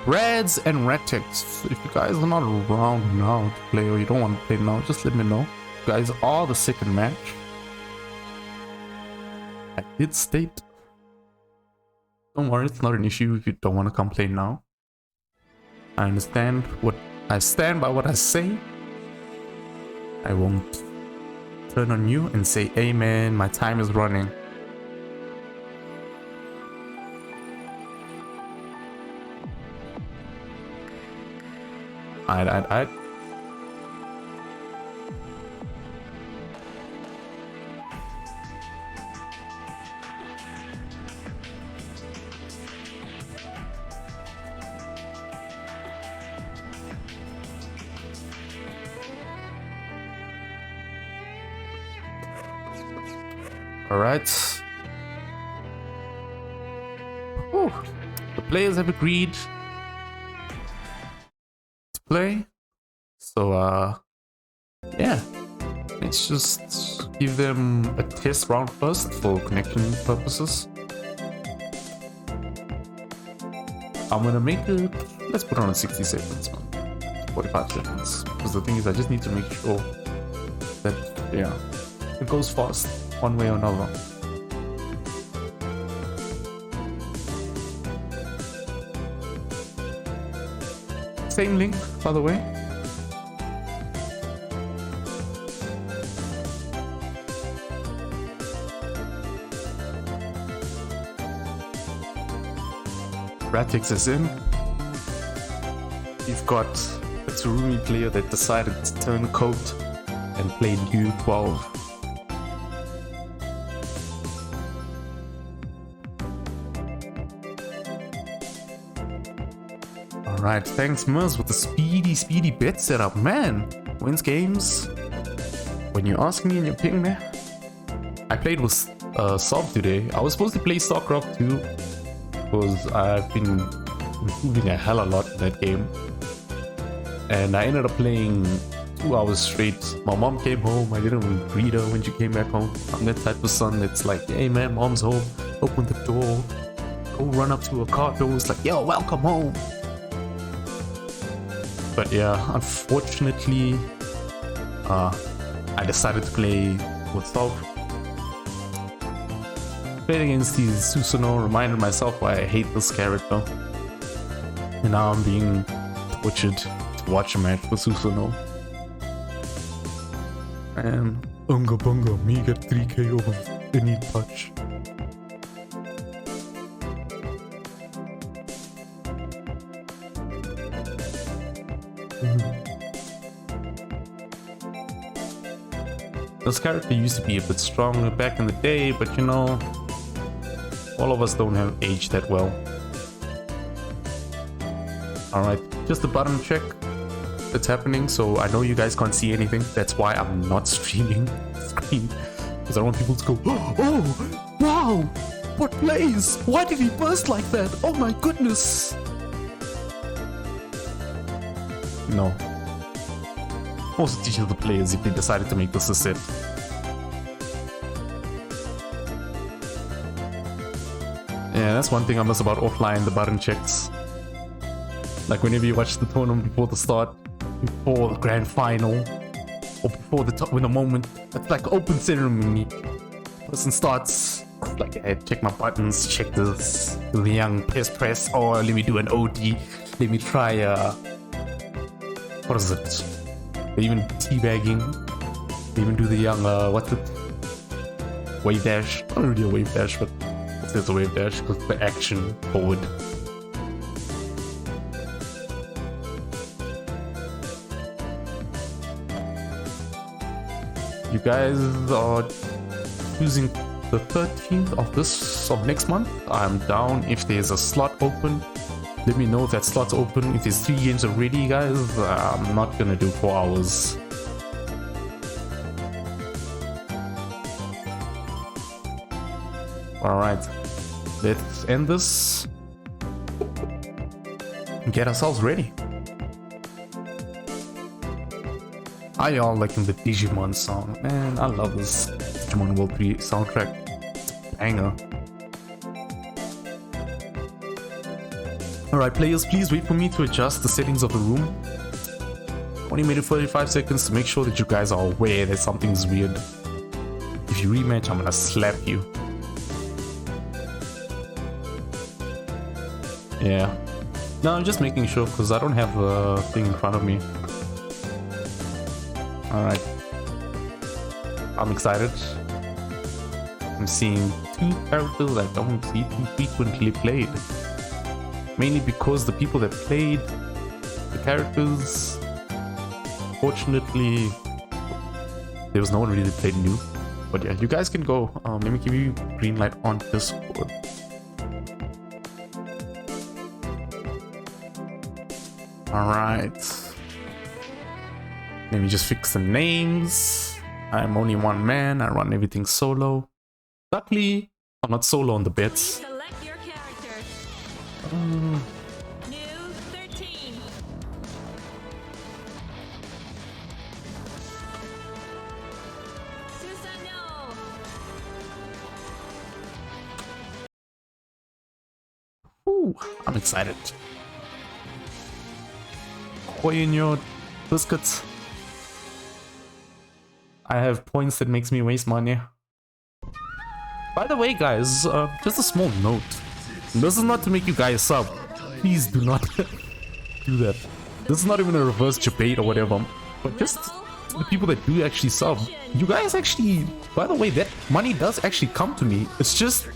Rads and Ratt3X. If you guys are not around now to play or you don't want to play now, just let me know. You guys are the second match. I did state. Don't worry, it's not an issue if you don't want to come play now. I understand I stand by what I say. I won't turn on you and say, hey man, my time is running. Alright. Alright. The players have agreed to play. So, yeah. Let's just give them a test round first for connection purposes. I'm gonna make it, let's put it on 60 seconds, man. 45 seconds. Because the thing is, I just need to make sure that, yeah, it goes fast one way or another. Same link, by the way. Ratt3X is in. You've got a TheSTONKSgod player that decided to turn coat and play U12. Alright, thanks Muz with the speedy bet setup, man. Wins games. When you ask me in your ping, man. I played with Sob today. I was supposed to play StarCraft 2 because I've been improving a hell of a lot in that game. And I ended up playing 2 hours straight. My mom came home. I didn't even greet her when she came back home. I'm that type of son that's like, hey man, mom's home. Open the door. Go run up to a car door. It's like, yo, welcome home. But yeah, unfortunately, I decided to play with Sob. Played against these Susanoo, reminded myself why I hate this character. And now I'm being tortured to watch a match with Susanoo. And Unga Bunga, me get 3k over any touch. This character used to be a bit stronger back in the day, but you know, all of us don't have aged that well. Alright, just a button check that's happening, so I know you guys can't see anything. That's why I'm not streaming screen, because I don't want people to go, oh, wow, what plays? Why did he burst like that? Oh my goodness. No. Also teach the players if they decided to make this a set. Yeah, that's one thing I miss about offline, the button checks. Like whenever you watch the tournament before the start, before the grand final, or before the top, when the moment, it's like open ceremony. Person starts, like, hey, check my buttons, check this, do the young press, or let me do an OD, let me try, what is it? They even teabagging, they even do the young, what's it? Wave dash, not really a wave dash, but it's a wave dash because the action forward. You guys are choosing the 13th of next month. I'm down. If there's a slot open, let me know if that slot's open. If there's 3 games already, guys, I'm not gonna do 4 hours. Alright, let's end this and get ourselves ready. How y'all liking the Digimon song? Man, I love this Digimon World 3 soundtrack. It's a banger. Alright players, please wait for me to adjust the settings of the room. Only made it 45 seconds to make sure that you guys are aware that something's weird. If you rematch, I'm gonna slap you. Yeah. No, I'm just making sure because I don't have a thing in front of me. Alright. I'm excited. I'm seeing 2 characters I don't see too frequently played. Mainly because the people that played the characters, fortunately, there was no one really that played new. But yeah, you guys can go. Let me give you green light on Discord. Alright. Let me just fix the names. I'm only one man. I run everything solo. Luckily, I'm not solo on the bets. Select your character. New 13. Susanoo. Ooh. I'm excited. Koi in your biscuits. I have points that makes me waste money. By the way, guys, just a small note. This is not to make you guys sub. Please do not do that. This is not even a reverse debate or whatever. But just the people that do actually sub, you guys actually, by the way, that money does actually come to me. It's just,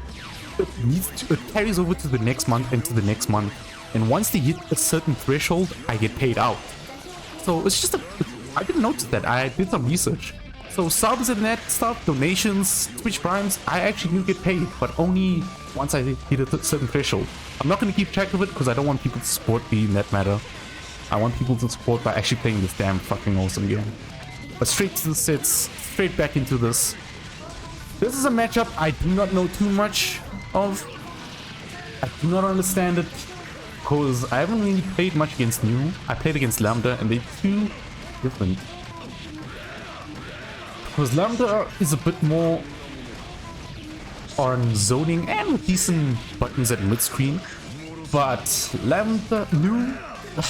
it carries over to the next month and to the next month. And once they hit a certain threshold, I get paid out. So it's just I didn't notice that. I did some research. So subs and that stuff, donations, Twitch primes, I actually do get paid, but only once I hit a certain threshold. I'm not going to keep track of it because I don't want people to support me in that matter. I want people to support by actually playing this damn fucking awesome game. But straight to the sets, straight back into this. This is a matchup I do not know too much of. I do not understand it because I haven't really played much against New. I played against Lambda and they're too different. Because Lambda is a bit more on zoning and with decent buttons at mid-screen. But Lambda, New,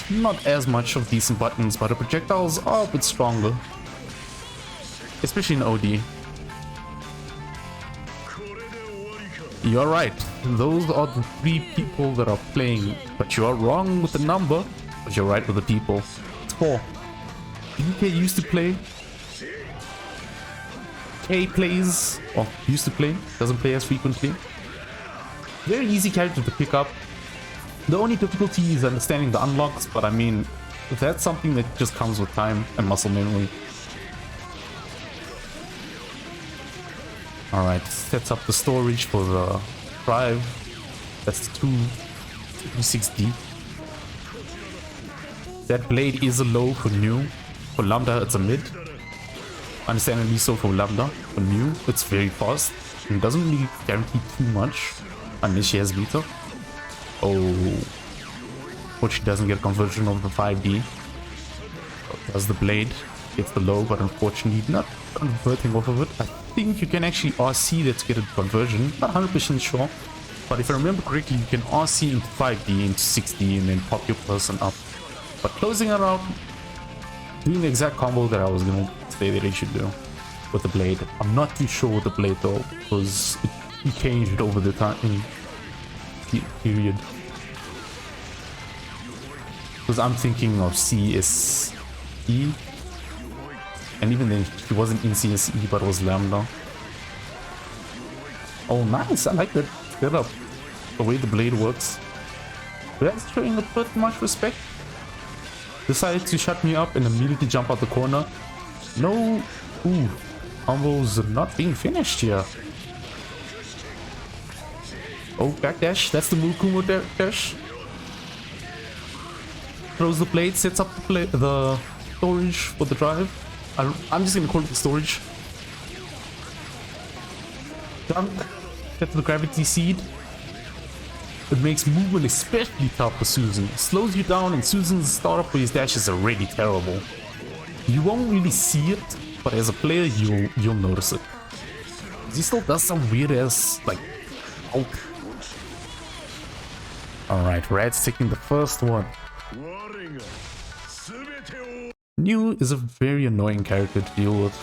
not as much of decent buttons, but the projectiles are a bit stronger. Especially in OD. You're right, those are the 3 people that are playing, but you are wrong with the number, but you're right with the people. It's 4. UK used to play. K plays, or used to play, doesn't play as frequently. Very easy character to pick up. The only difficulty is understanding the unlocks, but I mean, that's something that just comes with time and muscle memory. Alright, sets up the storage for the drive. That's 260. That blade is a low for New. For Lambda, it's a mid. Understandably so for Lambda. For New, it's very fast. And doesn't really guarantee too much unless she has Vita. Oh. But she doesn't get a conversion of the 5D. Does the blade. Gets the low, but unfortunately not converting off of it. I think you can actually RC that to get a conversion. Not 100% sure. But if I remember correctly, you can RC into 5D, into 6D, and then pop your person up. But closing it out, doing the exact combo that I was going to say that I should do with the blade. I'm not too sure with the blade though, because it changed over the time period. Because I'm thinking of CSE, and even then he wasn't in CSE but was Lambda. Oh nice, I like that setup, the way the blade works. That's showing a bit much respect. Decided to shut me up and immediately jump out the corner. No, ooh, combos not being finished here. Oh, backdash, that's the Mukumo dash. Throws the blade, sets up the storage for the drive. I'm just gonna call it the storage. Jump, get to the gravity seed. It makes movement especially tough for Susan. It slows you down and Susan's startup for his dash is already terrible. You won't really see it, but as a player you'll notice it. He still does some weird ass like oh. Alright, Rad's taking the first one. New is a very annoying character to deal with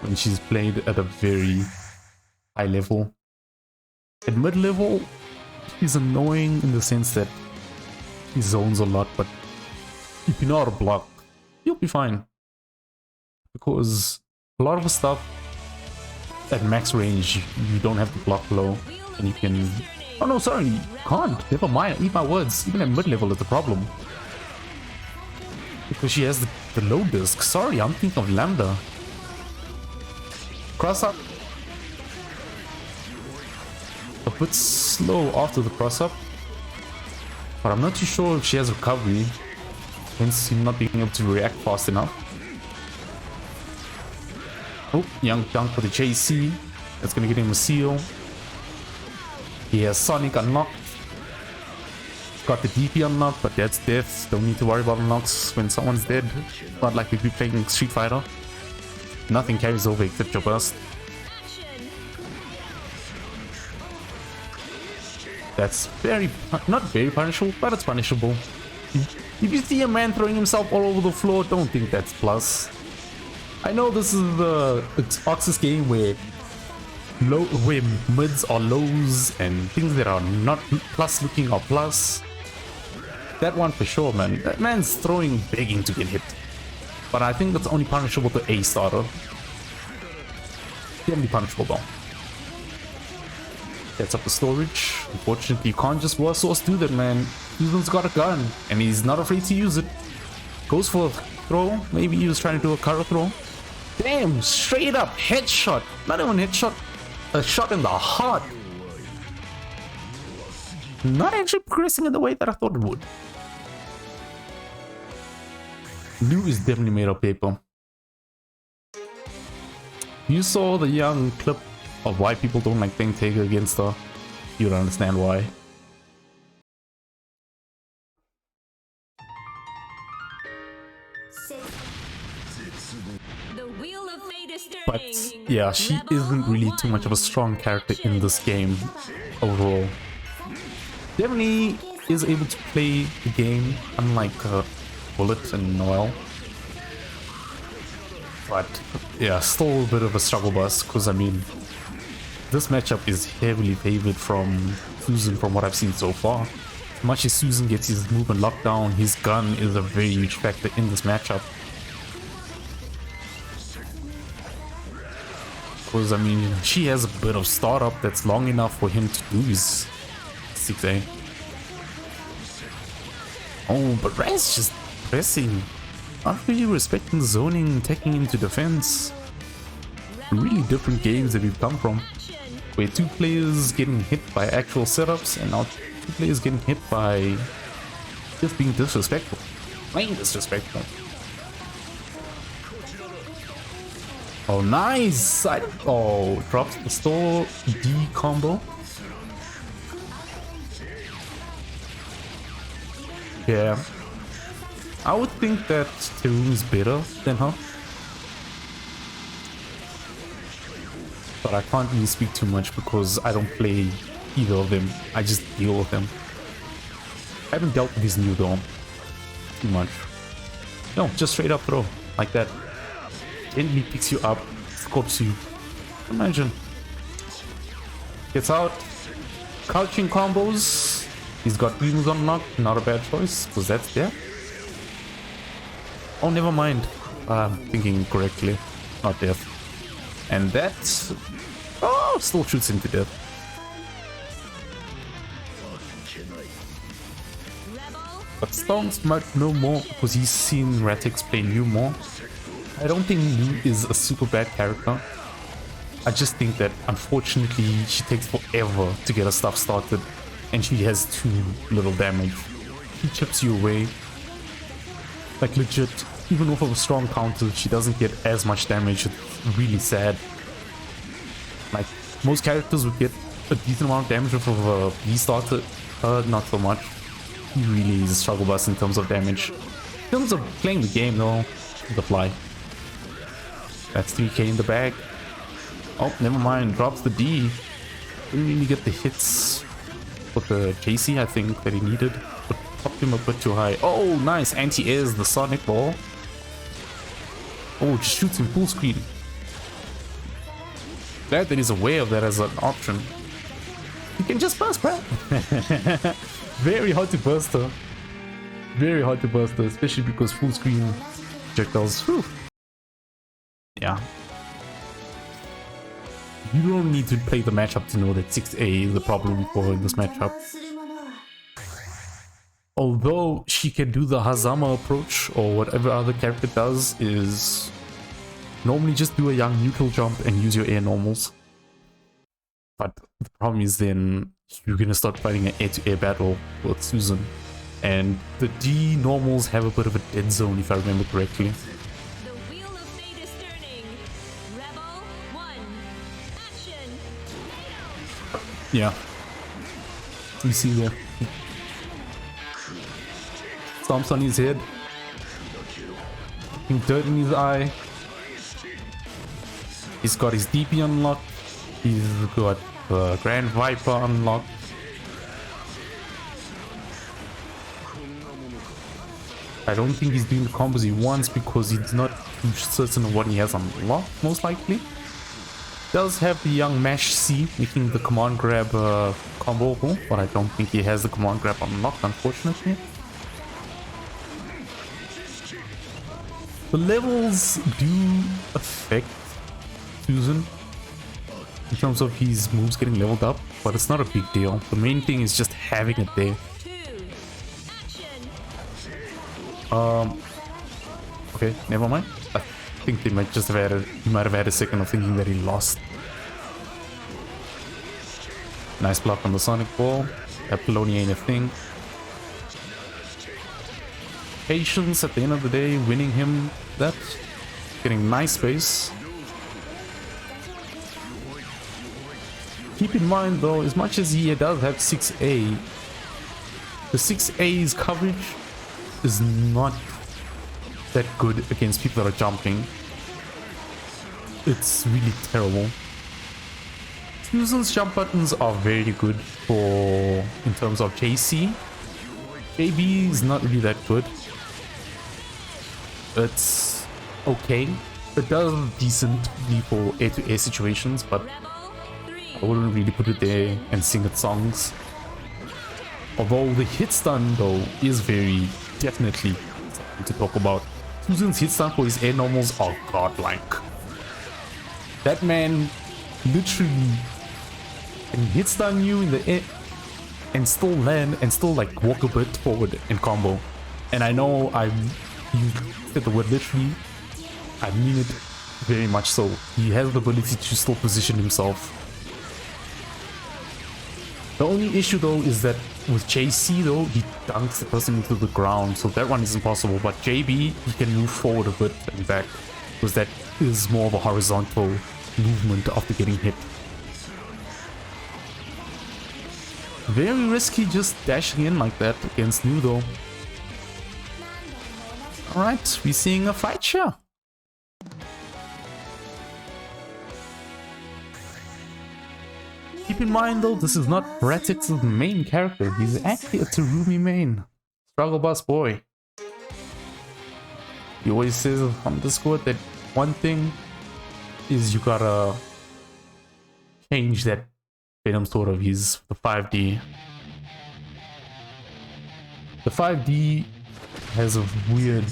when she's played at a very high level. At mid level, he's annoying in the sense that he zones a lot, but if you know how to block, you'll be fine. Because a lot of the stuff at max range, you don't have to block low, and you can... Oh no, sorry, you can't. Never mind, eat my words. Even at mid level is the problem. Because she has the low disc. Sorry, I'm thinking of Lambda. Cross up. A bit slow after the cross up. But I'm not too sure if she has recovery. Hence him not being able to react fast enough. Oh, young dunk for the JC. That's gonna get him a seal. He has Sonic unlocked. Got the DP unlocked, but that's death. Don't need to worry about unlocks when someone's dead. Not like we'd be playing Street Fighter. Nothing carries over except your burst. That's not very punishable, but it's punishable. If you see a man throwing himself all over the floor, don't think that's plus. I know this is the Oxus game where mids are lows and things that are not plus looking are plus. That one for sure, man. That man's throwing begging to get hit. But I think that's only punishable to A starter. Definitely punishable though. Gets up the storage. Unfortunately, you can't just war source do that, man. Susan's got a gun and he's not afraid to use it. Goes for a throw. Maybe he was trying to do a cover throw. Damn, straight up headshot. Not even headshot. A shot in the heart. Not actually progressing in the way that I thought it would. Lou is definitely made of paper. You saw the young clip of why people don't like Tank Taker against her. You don't understand why. The wheel of fate is turning. But yeah, she isn't really too much of a strong character in this game overall. Definitely is able to play the game, unlike Bullet and Noel. But yeah, still a bit of a struggle bus, because I mean, this matchup is heavily favored from Susan from what I've seen so far. As much as Susan gets his movement locked down, his gun is a very huge factor in this matchup. Because I mean, she has a bit of startup that's long enough for him to do his 6A. Oh, but Raz just pressing. Not really respecting the zoning, taking into defense. Really different games that we've come from. Where two players getting hit by actual setups and now two players getting hit by just being disrespectful. Plain disrespectful. Oh, nice! Oh, drops the store D combo. Yeah. I would think that Terum is better than her. But I can't really speak too much because I don't play either of them. I just deal with them. I haven't dealt with his new dome too much. No, just straight up throw. Like that. Gently picks you up, scopes you. Imagine. Gets out. Crouching combos. He's got beams unlocked. Not a bad choice, because that's there. Oh, never mind. I'm thinking correctly. Not death. And that... Oh, still shoots him to death. But Stonks might know more because he's seen Ratt3X play Liu more. I don't think Liu is a super bad character. I just think that unfortunately she takes forever to get her stuff started and she has too little damage. She chips you away. Like legit, even off of a strong counter, she doesn't get as much damage. It's really sad. Like, most characters would get a decent amount of damage off of a B starter. Not so much. He really is a struggle bus in terms of damage. In terms of playing the game though, the fly. That's 3k in the bag. Oh, never mind, drops the D. Didn't really get the hits with the JC, I think, that he needed. But popped him a bit too high. Oh, nice, anti-airs the Sonic Ball. Oh, just shoots him full screen. Glad that he's aware of that as an option. You can just burst, bro. Very hard to burst her. Very hard to burst her, especially because full screen projectiles. Whew. Yeah. You don't need to play the matchup to know that 6A is the problem for her in this matchup. Although she can do the Hazama approach or whatever other character does, is normally just do a young neutral jump and use your air normals. But the problem is then you're gonna start fighting an air-to-air battle with Susan. And the D normals have a bit of a dead zone if I remember correctly. The wheel of fate is turning. Rebel 1. Action. Yeah. You see there. Stomps on his head. Dirt in his eye. He's got his DP unlocked. He's got the Grand Viper unlocked. I don't think he's doing the combos he wants because he's not too certain of what he has unlocked, most likely. Does have the young Mash C making the command grab combo, but I don't think he has the command grab unlocked, unfortunately. The levels do affect Susan in terms of his moves getting leveled up, but it's not a big deal. The main thing is just having it there. Okay, never mind. I think they might just have had he might have had a second of thinking that he lost. Nice block on the Sonic Ball. Apollonia ain't a thing. Patience at the end of the day, winning him that. Getting nice space. Keep in mind though, as much as he does have 6A, the 6A's coverage is not that good against people that are jumping. It's really terrible. Susan's jump buttons are very good for in terms of JC. JB is not really that good. It's okay. It does decently for air-to-air situations, but I wouldn't really put it there and sing its songs. Although the hit stun though is very definitely something to talk about. Susan's hit stun for his air normals are godlike. That man literally can hit stun you in the air and still land and still like walk a bit forward in combo. And I know you said the word literally, I mean it very much so. He has the ability to still position himself. The only issue though is that with JC though, he dunks the person into the ground, so that one isn't possible. But JB, he can move forward a bit and back, because that is more of a horizontal movement after getting hit. Very risky just dashing in like that against New though. Alright, we're seeing a fight here. Keep in mind though, this is not Ratt3X's main character. He's actually a Terumi main. Struggle bus boy. He always says on Discord that one thing is you gotta change that Venom sword of his, the 5D. The 5D has a weird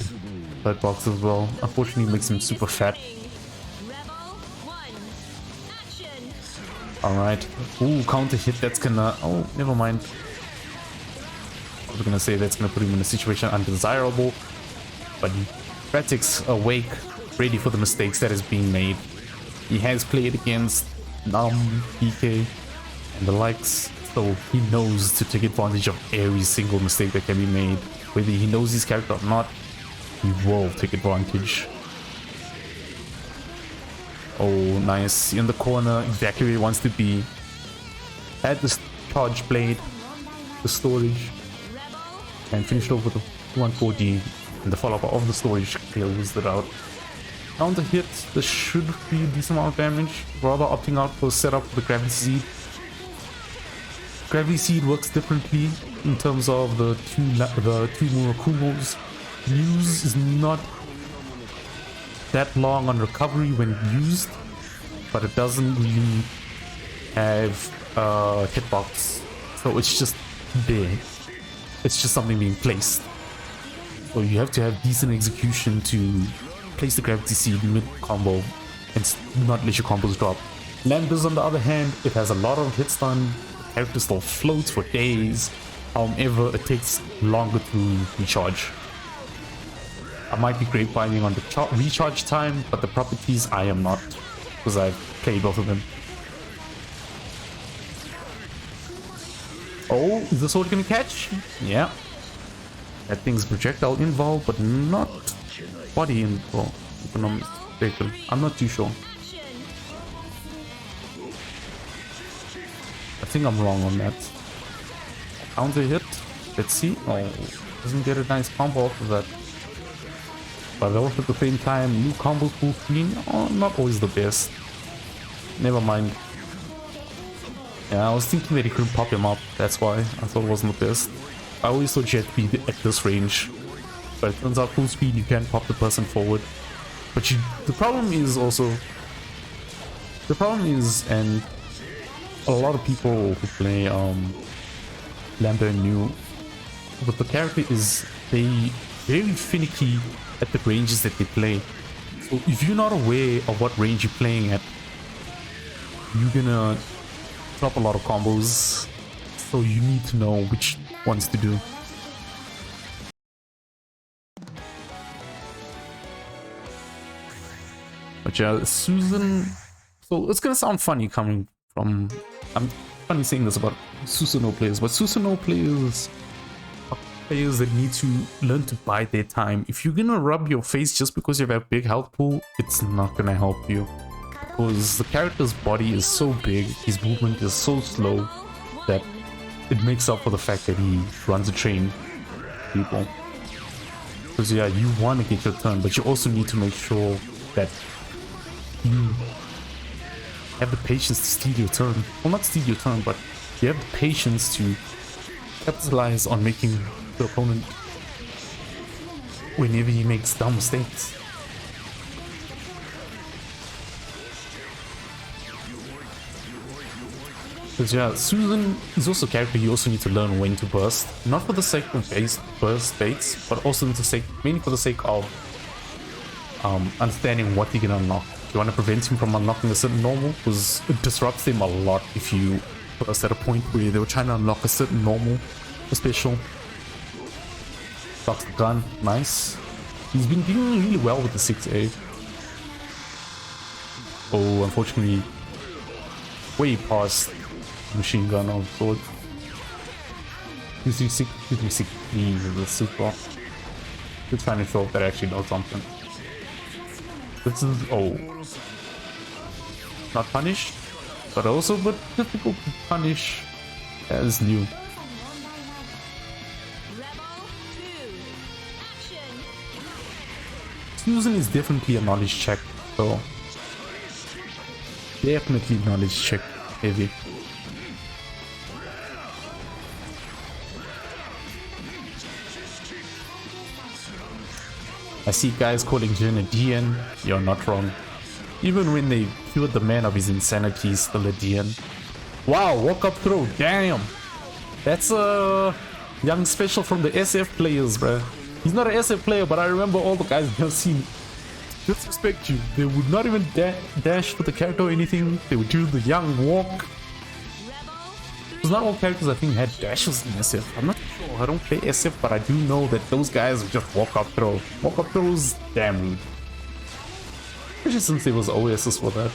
hitbox as well. Unfortunately, it makes him super fat. Alright. Ooh, counter hit. That's gonna... Oh, never mind. I was gonna say that's gonna put him in a situation undesirable. But Ratt3X awake, ready for the mistakes that is being made. He has played against PK and the likes, so he knows to take advantage of every single mistake that can be made. Whether he knows his character or not, he will take advantage. Oh, nice. In the corner, exactly where he wants to be. Had this charge blade, the storage, and finished off with the 140, and the follow-up of the storage closed it out. Counter hit, this should be a decent amount of damage. Rather opting out for setup with the Gravity Seed. Gravity Seed works differently in terms of the two Murakumos. Use is not that long on recovery when used, but it doesn't really have hitbox, so it's just there. It's just something being placed. So you have to have decent execution to place the Gravity Seed mid combo and not let your combos drop. Lambdas on the other hand, it has a lot of hit stun. The character still floats for days. However, it takes longer to recharge. I might be great binding on the recharge time, but the properties I am not, because I've played both of them. Oh, is the sword gonna catch? Yeah. That thing's projectile involved, but not body involved. I'm not too sure. I think I'm wrong on that. Counter hit. Let's see. Oh, doesn't get a nice combo off of that. But also at the same time, new combos full screen, oh, not always the best. Never mind. Yeah, I was thinking that he couldn't pop him up, that's why I thought it wasn't the best. I always thought you had to be at this range but it turns out full speed you can pop the person forward. But the problem is, and a lot of people who play Lambda knew, but the character is they very finicky at the ranges that they play. So if you're not aware of what range you're playing at, you're gonna drop a lot of combos. So you need to know which ones to do. But yeah, Susan. So it's gonna sound funny coming from. I'm funny saying this about Susanoo players, but Susanoo players are players that need to learn to bide their time. If you're gonna rub your face just because you have a big health pool, it's not gonna help you. Because the character's body is so big, his movement is so slow that it makes up for the fact that he runs a train people. Because yeah, you want to get your turn, but you also need to make sure that you have the patience to steal your turn. Well, not steal your turn, but you have the patience to capitalize on making the opponent whenever he makes dumb mistakes. Because yeah, Susan is also a character you also need to learn when to burst. Not for the sake of burst baits, but also mainly for the sake of understanding what you can unlock. You want to prevent him from unlocking a certain normal, because it disrupts him a lot if you burst at a point where they were trying to unlock a certain normal or special. Blocks the gun, nice. He's been doing really well with the 6A. Oh, unfortunately, way past machine gun or sword. 236 is the super. Just trying to show if that actually does something. This is not punished, but also difficult to punish as new. Susan is definitely a knowledge check, so definitely knowledge check heavy. I see guys calling Jin a DN. You're not wrong. Even when they cured the man of his insanity, he's still a DN. Wow, walk up throw, damn! That's a young special from the SF players, bruh. He's not an SF player, but I remember all the guys I've seen disrespect you. They would not even dash for the character or anything. They would do the young walk. Because not all characters I think had dashes in SF. I'm not sure. I don't play SF, but I do know that those guys would just walk up throw. Walk up throws, damn rude. Especially since there was OSs for that.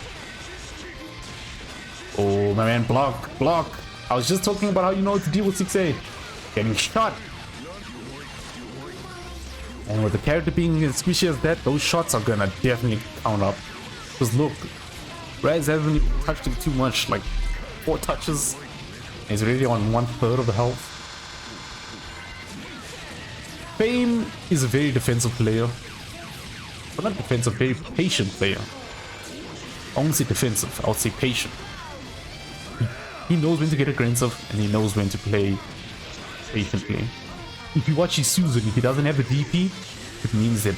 Oh my man, block. I was just talking about how you know what to deal with 6A. Getting shot. And with the character being as squishy as that, those shots are gonna definitely count up. Because look, Raz hasn't even touched him too much, like 4 touches. He's already on 1/3 of the health. Fame is a very defensive player. Well, not defensive, very patient player. I won't say defensive, I would say patient. He knows when to get aggressive and he knows when to play patiently. If you watch his Susan, if he doesn't have the DP, it means that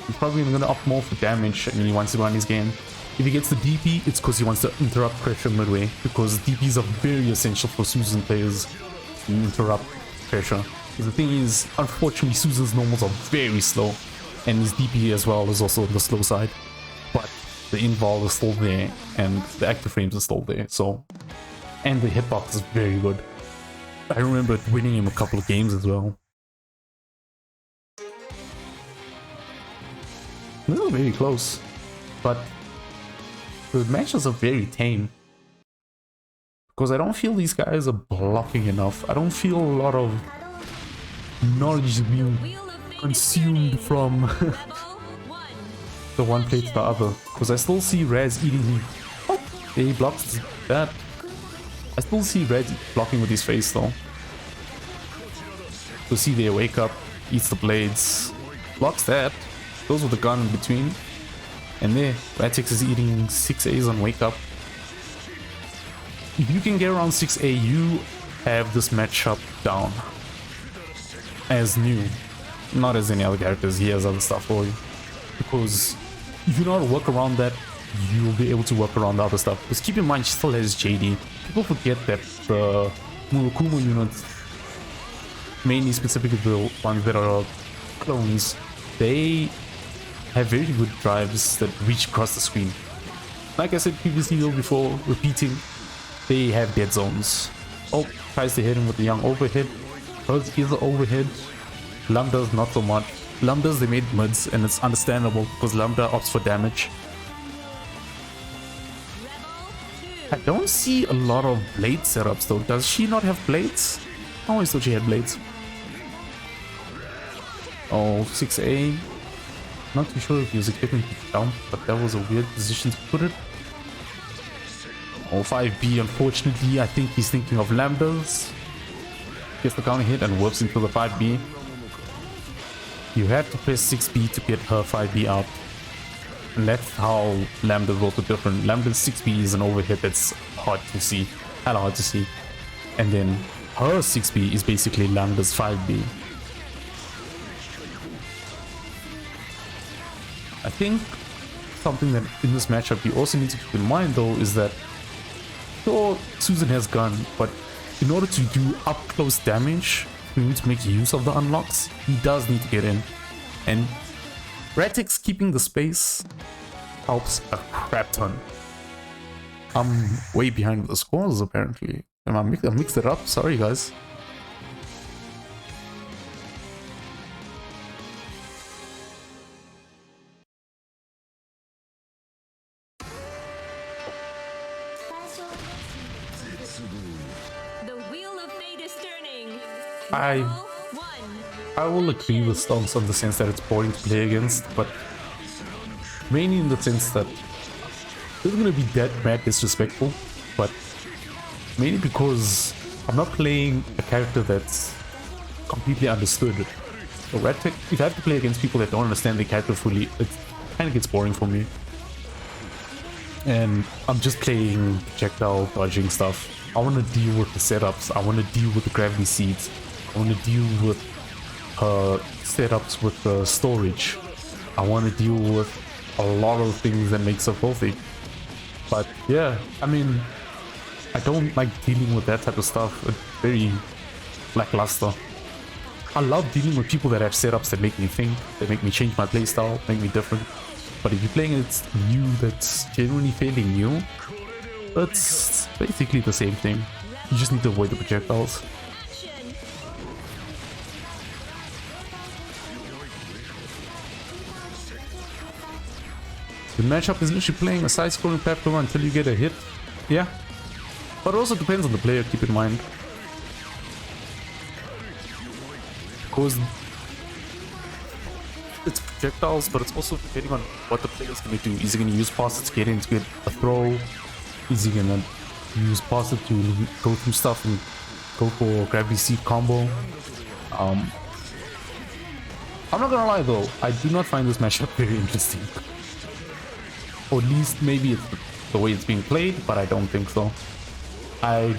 he's probably going to opt more for damage and he wants to run his game. If he gets the DP, it's because he wants to interrupt pressure midway, because DPs are very essential for Susan players to interrupt pressure. Because the thing is, unfortunately, Susan's normals are very slow, and his DP as well is also on the slow side. But the invul is still there, and the active frames are still there, so... And the hitbox is very good. I remember winning him a couple of games as well. This is very close, but the matches are very tame. Because I don't feel these guys are blocking enough. I don't feel a lot of knowledge being consumed from the one play to the other. Because I still see Raz eating me. Oh, he blocks that. I still see Red blocking with his face though. So see there, wake up, eats the blades, blocks that, goes with the gun in between. And there, Ratt3X is eating 6As on wake up. If you can get around 6A, you have this matchup down as new. not as any other characters. He has other stuff for you. Because if you know how to work around that, you'll be able to work around the other stuff. Because keep in mind, she still has JD. People forget that the Murakumo units, mainly specifically the ones that are clones, they have very good drives that reach across the screen. Like I said previously though, before repeating, they have dead zones. Oh, tries to hit him with the young overhead. Hers is an overhead. Lambda's not so much. Lambda's they made mids, and it's understandable because Lambda opts for damage. I don't see a lot of blade setups though. Does she not have blades? I always thought she had blades. Oh, 6A. Not too sure if he was expecting to jump, but that was a weird position to put it. Oh, 5B, unfortunately, I think he's thinking of Lambdas. Gets the counter hit and whips into the 5B. You have to press 6B to get her 5B out. And that's how Lambda's also different. Lambda's 6B is an overhit that's hard to see. Hella hard to see. And then her 6B is basically Lambda's 5B. I think something that in this matchup you also need to keep in mind though is that sure, Susan has gun, but in order to do up close damage, you need to make use of the unlocks. He does need to get in. And Ratt3X keeping the space helps a crap ton. I'm way behind with the scores apparently. And I mixed it up, sorry guys. The wheel of fate is turning. I will agree with Stonks on the sense that it's boring to play against, but mainly in the sense that it's gonna be that mad disrespectful, but mainly because I'm not playing a character that's completely understood. So Ratt3X, if I have to play against people that don't understand the character fully, it kind of gets boring for me. And I'm just playing projectile dodging stuff. I want to deal with the setups, I want to deal with the gravity seeds, I want to deal with setups with the storage. I want to deal with a lot of things that makes her filthy. But yeah, I mean, I don't like dealing with that type of stuff. It's very lackluster. I love dealing with people that have setups that make me think, that make me change my playstyle, make me different. But if you're playing it new, that's genuinely fairly new, it's basically the same thing. You just need to avoid the projectiles. The matchup is literally playing a side-scrolling platform until you get a hit. Yeah. But it also depends on the player, keep in mind. Because it's projectiles, but it's also depending on what the player's going to do. Is he going to use passes to get in to get a throw? Is he going to use passes to go through stuff and go for a gravity seed combo? I'm not going to lie though, I do not find this matchup very interesting. Or at least maybe it's the way it's being played, but I don't think so. I'm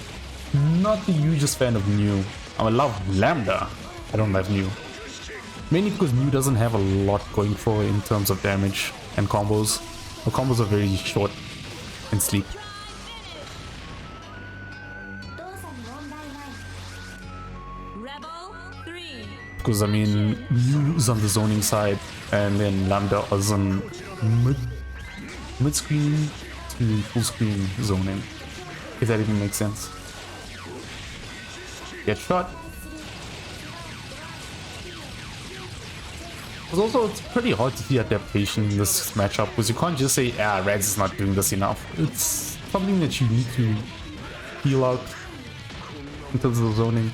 not the hugest fan of New. I love Lambda, I don't love New. Mainly because New doesn't have a lot going for it in terms of damage and combos. The combos are very short and sleek. Rebel 3. Because I mean, New is on the zoning side, and then Lambda is on mid-screen to full-screen zoning. If that even makes sense. Get shot. Because also, it's pretty hard to see adaptation in this matchup, because you can't just say, ah, Radz is not doing this enough. It's something that you need to feel out in terms of zoning.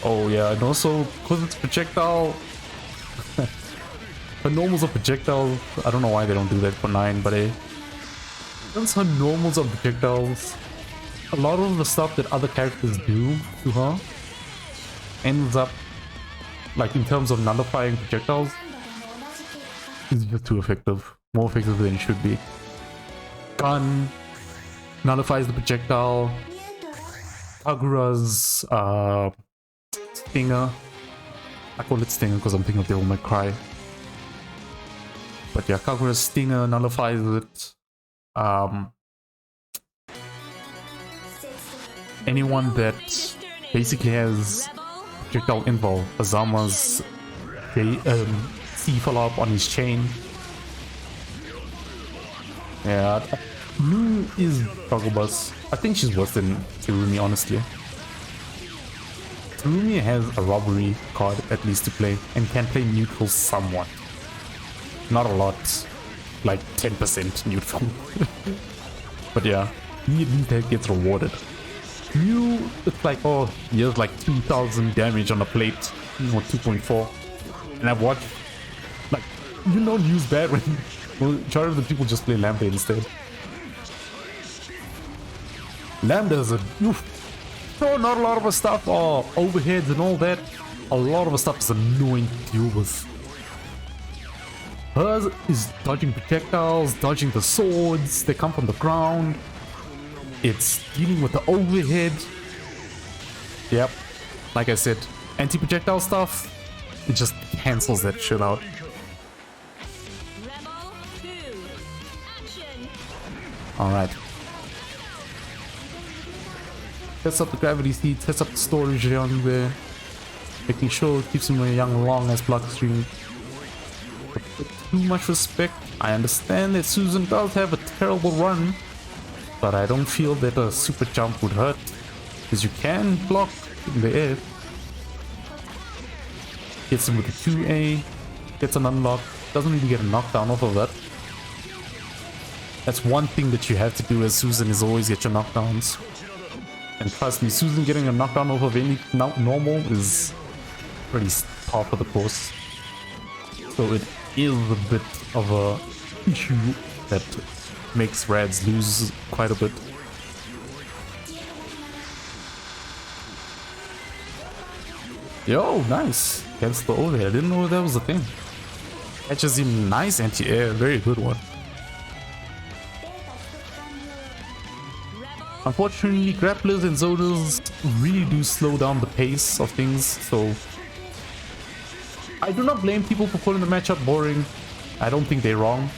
Oh yeah, and also, because it's projectile, her normals are projectile. I don't know why they don't do that for 9, but since her normals are projectiles, a lot of the stuff that other characters do to her ends up, like in terms of nullifying projectiles, is just too effective. More effective than it should be. run, nullifies the projectile. Kagura's stinger. I call it stinger because I'm thinking of Devil May Cry. But yeah, Kagura's stinger nullifies it. Anyone that basically has projectile invul, Azama's C follow-up on his chain. Yeah, Lu is Kaguba's. I think she's worse than Tsurumi, honestly. Tsurumi has a robbery card at least to play and can play neutral somewhat. Not a lot, like 10% neutral. But yeah, he at least gets rewarded. Mew, it's like, oh, he has like 2,000 damage on the plate, or 2.4. And I've watched, like, you know Mew's bad when majority of the people just play Lambda instead. Lambda is a, no, not a lot of her stuff are overheads and all that. A lot of her stuff is annoying to deal with. Hers is dodging projectiles, dodging the swords, they come from the ground. It's dealing with the overhead. Yep, like I said, anti-projectile stuff, it just cancels that shit out. Rebel 2. Action. Alright. Sets up the gravity seat, sets up the storage on there. Making sure it keeps him a young long as bloodstream. With too much respect, I understand that Susan does have a terrible run. But I don't feel that a super jump would hurt, because you can block in the air. Gets him with a 2A, gets an unlock, doesn't really get a knockdown off of that. That's one thing that you have to do as Susan, is always get your knockdowns. And trust me, Susan getting a knockdown off of any normal is pretty par for the course. So it is a bit of a issue that makes Rads lose quite a bit. Yo, nice. Against the overhead. I didn't know that was a thing. Catches him nice anti-air. Very good one. Unfortunately, grapplers and zoners really do slow down the pace of things, so I do not blame people for calling the matchup boring. I don't think they're wrong.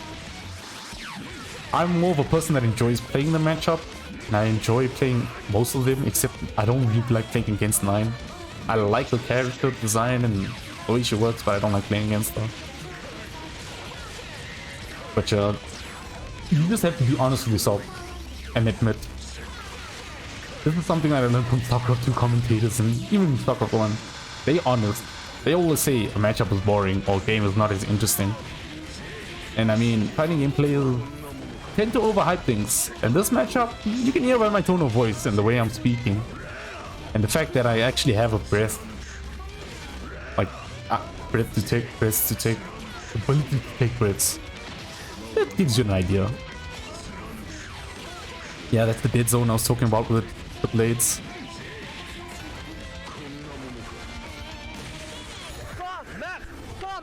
I'm more of a person that enjoys playing the matchup, and I enjoy playing most of them, except I don't really like playing against 9. I like the character design and the way she works, but I don't like playing against her. But you just have to be honest with yourself and admit. This is something that I learned from StarCraft 2 commentators and even StarCraft 1. They're honest. They always say a matchup is boring or a game is not as interesting. And I mean, fighting game players tend to overhype things, and this matchup, you can hear by my tone of voice and the way I'm speaking, and the fact that I actually have a breath, like breath to take, ability to take breaths. That gives you an idea. Yeah, that's the dead zone I was talking about with the blades.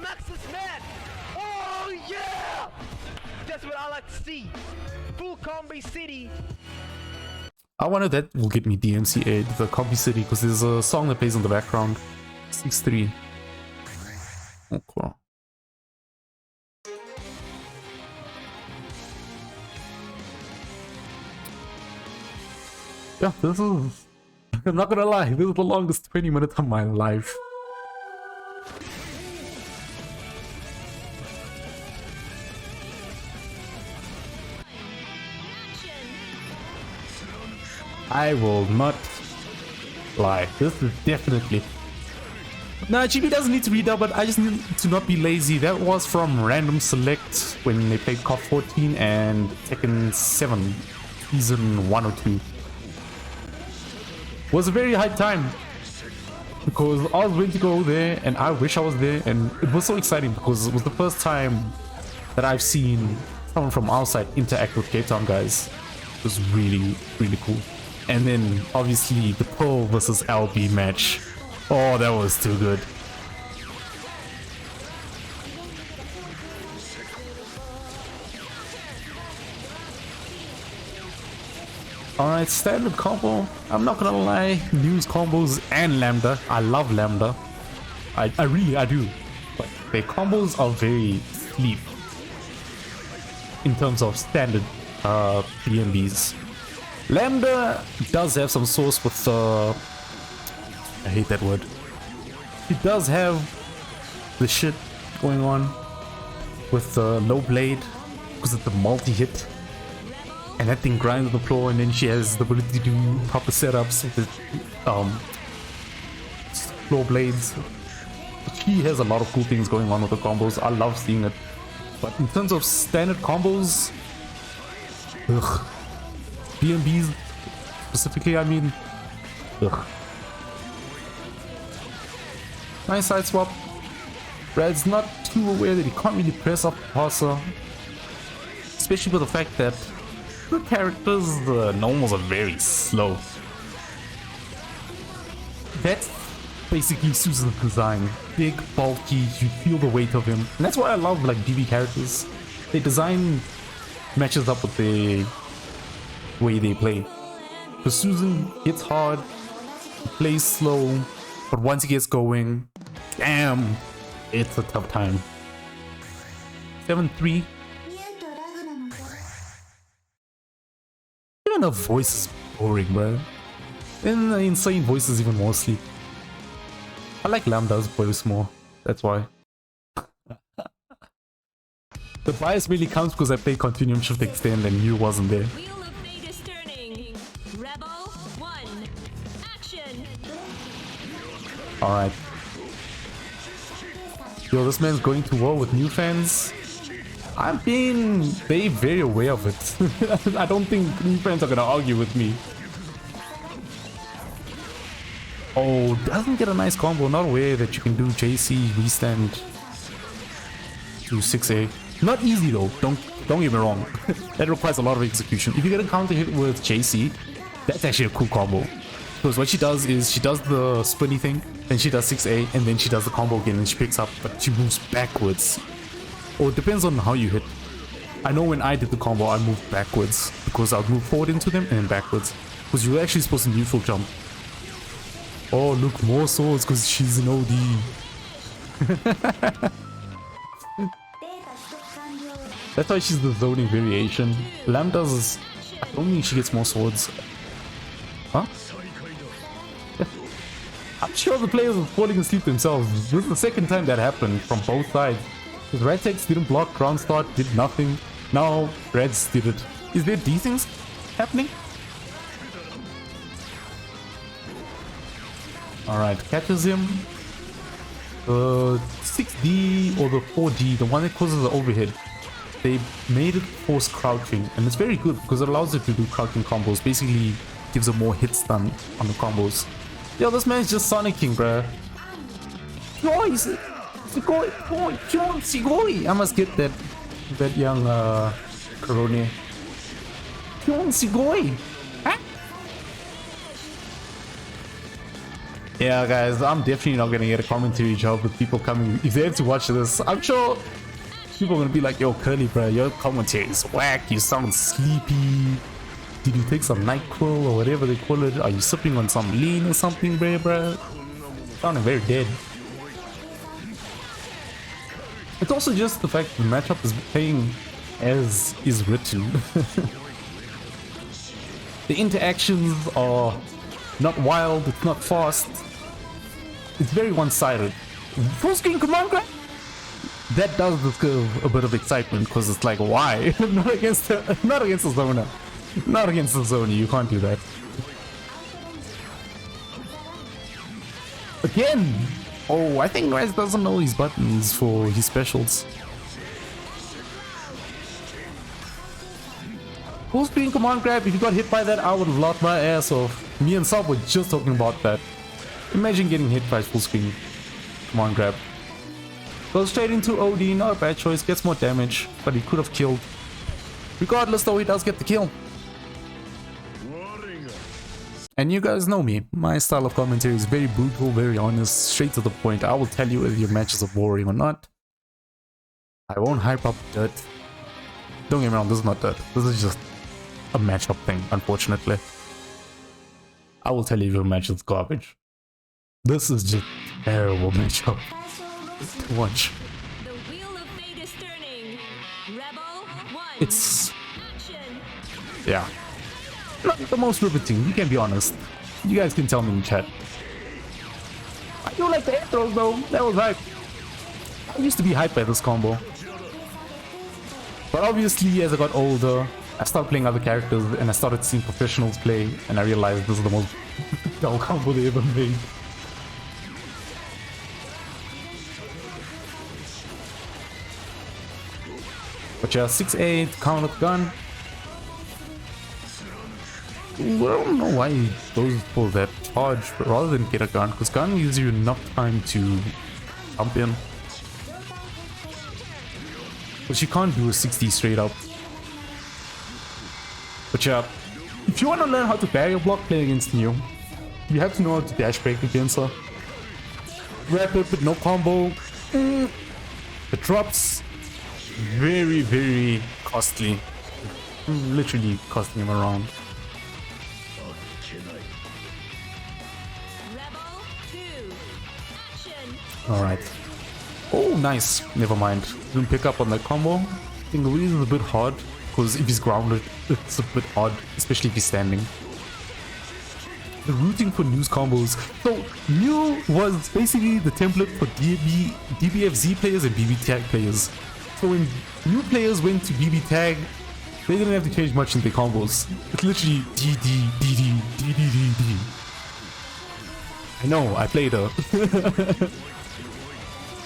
Max is mad! Oh yeah! That's what I like to see. Full Combi City. I wonder that will get me DMCA'd, the Combi City, because there's a song that plays in the background. 6-3. Oh, cool. Yeah, this is... I'm not gonna lie, this is the longest 20 minutes of my life. I will not lie. This is definitely... Nah, GB doesn't need to be there, but I just need to not be lazy. That was from Random Select when they played COP 14 and Tekken 7, Season 1 or 2. Was a very high time because I was waiting to go there and I wish I was there, and it was so exciting because it was the first time that I've seen someone from outside interact with Cape Town guys. It was really, really cool. And then obviously the Pearl versus LB match. Oh, that was too good. Alright, standard combo. I'm not gonna lie, Muse combos and Lambda. I love Lambda. I do. But their combos are very sleep in terms of standard BMBs. Lambda does have some source with I hate that word. He does have the shit going on with the low blade because of the multi-hit. And that thing grinds the floor, and then she has the ability to do proper setups with the floor blades. She has a lot of cool things going on with the combos. I love seeing it. But in terms of standard combos, ugh. BMBs specifically, I mean, ugh. Nice side swap. Rad's not too aware that he can't really press off the passer, especially with the fact that the characters, the normals are very slow. That's basically Susan's design. Big, bulky, you feel the weight of him. And that's why I love like DB characters. They design matches up with the way they play. Because Susan hits hard, he plays slow, but once he gets going, damn, it's a tough time. 7-3. Even her voice is boring, bro. And the insane voice is even more sleep. I like Lambda's voice more, that's why. The bias really comes because I played Continuum Shift Extend and you wasn't there. Wheel of Fate is turning. Rebel 1. Action. Alright. Yo, this man's going to war with new fans. I'm being very aware of it. I don't think new fans are gonna argue with me. Oh, doesn't get a nice combo. Not aware that you can do JC restand to 6A. Not easy though. Don't get me wrong. That requires a lot of execution. If you get a counter hit with JC, that's actually a cool combo. Because what she does is she does the spinny thing, then she does 6A, and then she does the combo again and she picks up, but she moves backwards. Or it depends on how you hit. I know when I did the combo, I moved backwards because I would move forward into them and then backwards. Because you're actually supposed to neutral jump. Oh, look, more swords because she's an OD. That's why she's the zoning variation. Lambda's, I don't think she gets more swords. Huh? I'm sure the players are falling asleep themselves. This is the second time that happened from both sides. Because Ratt3X didn't block, ground start, did nothing. Now Reds did it. Is there D things happening? Alright, catches him. The 6D or the 4D, the one that causes the overhead, they made it force crouching, and it's very good because it allows it to do crouching combos. Basically gives it more hit stun on the combos. Yo, this man's just Sonicking, bruh. Guys, I must get that young Corone. Huh? Yeah, guys, I'm definitely not gonna get a commentary job with people coming. If they have to watch this, I'm sure people are gonna be like, yo, Curly, bro, your commentary is whack, you sound sleepy. Did you take some NyQuil or whatever they call it? Are you sipping on some lean or something, bro? Sounding very dead. It's also just the fact the matchup is playing as is written. The interactions are not wild, it's not fast. It's very one-sided. Full screen command grab? That does give a bit of excitement because it's like, why? not against the zoner. Not against the zoner, you can't do that. Again! Oh, I think Raz doesn't know his buttons for his specials. Full screen command grab, if you got hit by that, I would have laughed my ass off. Me and Sub were just talking about that. Imagine getting hit by full screen command grab. Goes straight into OD, not a bad choice, gets more damage, but he could have killed. Regardless though, he does get the kill. And you guys know me, my style of commentary is very brutal, very honest, straight to the point. I will tell you whether your matches are boring or not. I won't hype up dirt. Don't get me wrong, this is not dirt. This is just a matchup thing, unfortunately. I will tell you if your match is garbage. This is just terrible matchup to watch. The wheel of fate is turning. Rebel 1. It's, Action. yeah, not the most riveting, you can be honest. You guys can tell me in chat. I do like the intros though, that was hype. I used to be hyped by this combo. But obviously, as I got older, I started playing other characters and I started seeing professionals play, and I realized this is the most dull combo they ever made. But yeah, 6-8, count with gun. Well, I don't know why he goes for that charge rather than get a gun, because gun gives you enough time to jump in. But you can't do a 60 straight up. But yeah, if you want to learn how to barrier block playing against Neo, you have to know how to dash break against her. Rapid but no combo. The drops, very, very costly. Literally costing him around. Rebel 2. Action. Alright. Oh, nice. Never mind. Didn't pick up on that combo. I think the reason is a bit hard, because if he's grounded, it's a bit odd, especially if he's standing. The routing for New's combos. So, New was basically the template for DBFZ players and BB Tag players. So when new players went to BB Tag, they didn't have to change much in their combos. It's literally DD, DD, DD, DD. I know, I played her.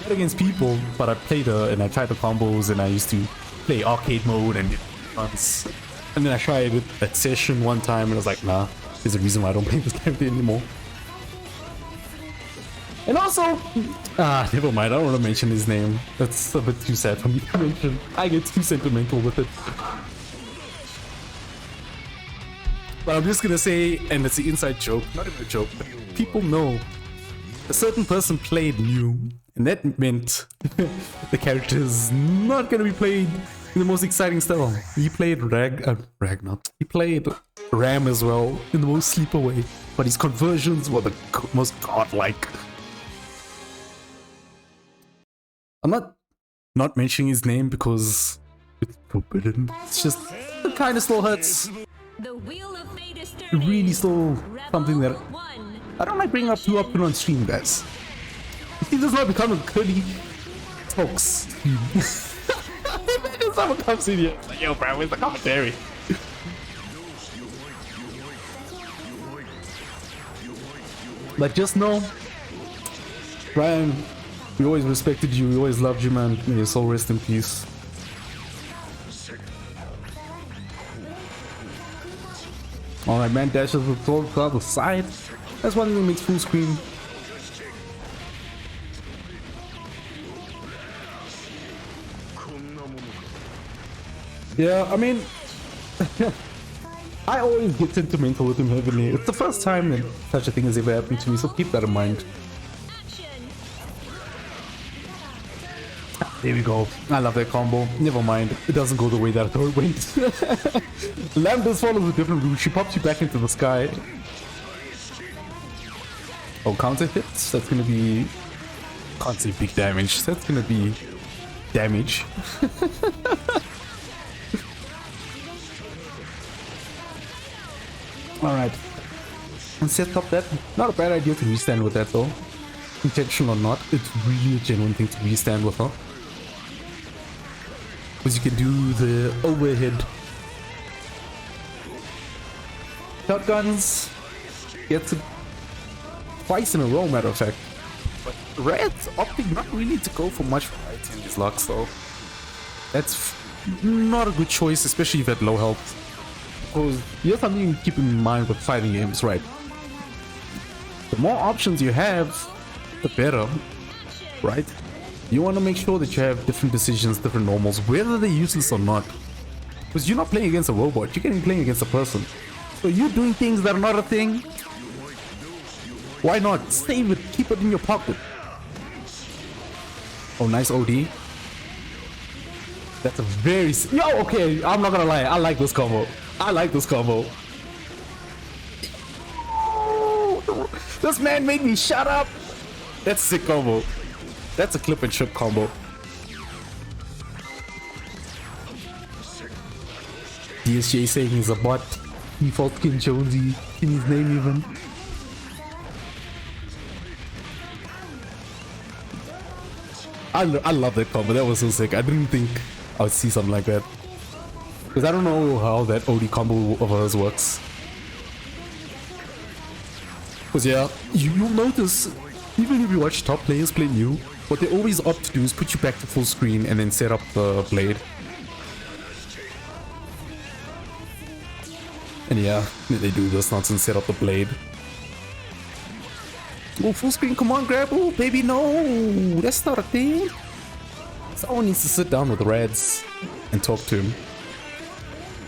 Not against people, but I played her and I tried the combos and I used to play arcade mode and once. And then I tried it at session one time and I was like, nah, there's a reason why I don't play this character anymore. And also, never mind, I don't want to mention his name. That's a bit too sad for me to mention. I get too sentimental with it. But I'm just gonna say, and it's an inside joke, not even a joke, but people know a certain person played New, and that meant the character is not gonna be played in the most exciting style. He played Ragnar. He played Ram as well in the most sleeper way, but his conversions were the most godlike. I'm not mentioning his name because it's forbidden. It's just, it kind of still hurts. The wheel of fate is It turning. really still something that Rebel 1. I don't like bringing up too often on stream, guys. He does not become a curly talks. Imagine someone comes in here, it's like, yo, bro, where's the commentary? But just know, Brian, we always respected you, we always loved you, man. May your soul rest in peace. Alright, man, dashes the sword to the other side. That's one thing that makes full screen. Yeah, I mean, I always get sentimental with him heavily. It's the first time that such a thing has ever happened to me, so keep that in mind. Action. There we go. I love that combo. Never mind. It doesn't go the way that I thought it went. Lambdas follows a different route. She pops you back into the sky. Oh, counter hits? That's gonna be... Can't say big damage. That's gonna be... damage. Alright. And set up that. Not a bad idea to restand with that though. Intentional or not, it's really a genuine thing to restand with her. Because you can do the overhead shotguns. Gets it twice in a row, matter of fact. But Rad's opting not really to go for much variety in his locks though. That's not a good choice, especially if you have low health. Because here's something you keep in mind with fighting games, right? The more options you have, the better, right? You want to make sure that you have different decisions, different normals, whether they're useless or not. Because you're not playing against a robot, you're getting playing against a person. So you're doing things that are not a thing. Why not? Save it, keep it in your pocket. Oh, nice OD. That's a very... Yo, okay, I'm not gonna lie, I like this combo. I like this combo. This man made me shut up. That's a sick combo. That's a clip and trip combo. DSJ saying he's a bot. Default skin Jonesy in his name even. I love that combo. That was so sick. I didn't think I would see something like that. Because I don't know how that OD combo of hers works. Because yeah, you'll notice, even if you watch top players play new, what they always opt to do is put you back to full screen and then set up the blade. And yeah, they do this nonsense, set up the blade. Oh, full screen, come on, grab. Oh, baby, no, that's not a thing. Someone needs to sit down with Rads and talk to him.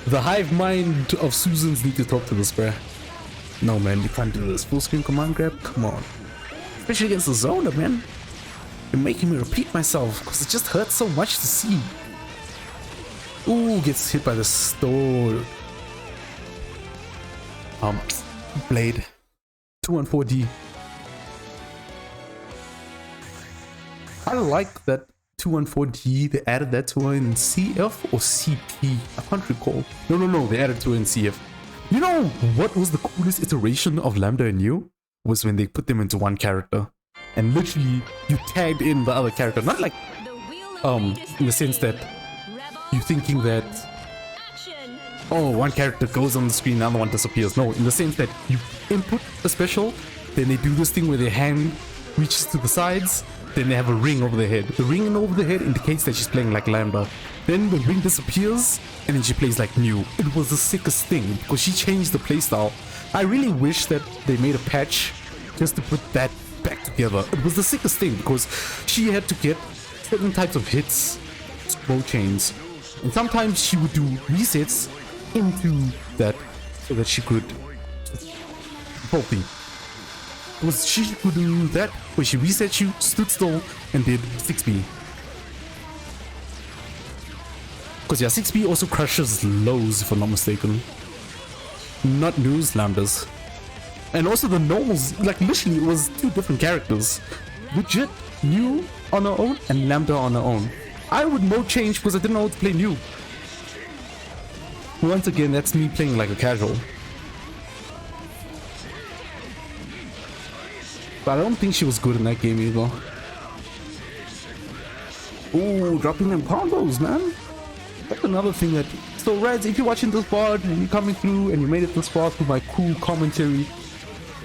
The hive mind of Susans need to talk to this bruh. No, man, you can't do this. Full screen command grab? Come on. Especially against the zoner, man. You're making me repeat myself because it just hurts so much to see. Ooh, gets hit by the stone. Blade. 214D. I like that 214D. They added that to her in CF or CP. I can't recall. No. They added to her in CF. You know what was the coolest iteration of Lambda and you? Was when they put them into one character. And literally, you tagged in the other character. Not like, in the sense that you're thinking that, oh, one character goes on the screen, the other one disappears. No, in the sense that you input a special, then they do this thing where their hand reaches to the sides, then they have a ring over their head. The ring over the head indicates that she's playing like Lambda. Then the ring disappears, and then she plays like new. It was the sickest thing, because she changed the playstyle. I really wish that they made a patch just to put that back together. It was the sickest thing, because she had to get certain types of hits, scroll chains, and sometimes she would do resets into that so that she could healthy. Was she could do that where she reset you, stood still, and did 6B. Because yeah, 6B also crushes lows if I'm not mistaken. Not news lambdas. And also the normals, like literally it was two different characters. Legit new on her own and lambda on her own. I would mode change because I didn't know how to play new. Once again, that's me playing like a casual. But I don't think she was good in that game either. Ooh, dropping them combos, man. That's another thing that... So Rads, if you're watching this VOD and you're coming through and you made it this far through my cool commentary,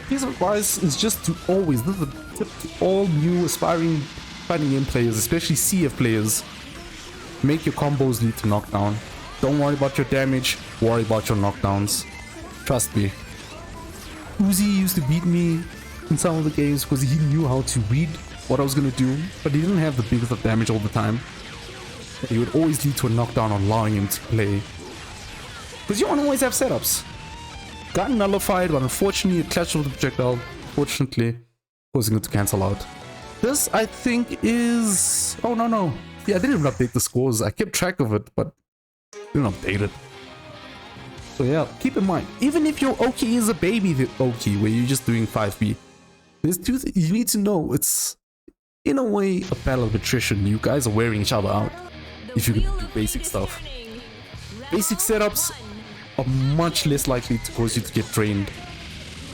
piece of advice is just to always, this is a tip to all new aspiring fighting game players, especially CF players, make your combos lead to knockdown. Don't worry about your damage, worry about your knockdowns. Trust me. Uzi used to beat me in some of the games because he knew how to read what I was going to do, but he didn't have the biggest of damage all the time. He would always lead to a knockdown, allowing him to play. Because you don't always have setups. Got nullified, but unfortunately it clashed with the projectile, fortunately causing it to cancel out. This, I think, is... Oh, no. Yeah, I didn't even update the scores. I kept track of it, but didn't update it. So yeah, keep in mind, even if your Oki is a baby Oki, where you're just doing 5B, there's two things you need to know. It's, in a way, a battle of attrition. You guys are wearing each other out if you can do basic stuff. Basic setups are much less likely to cause you to get drained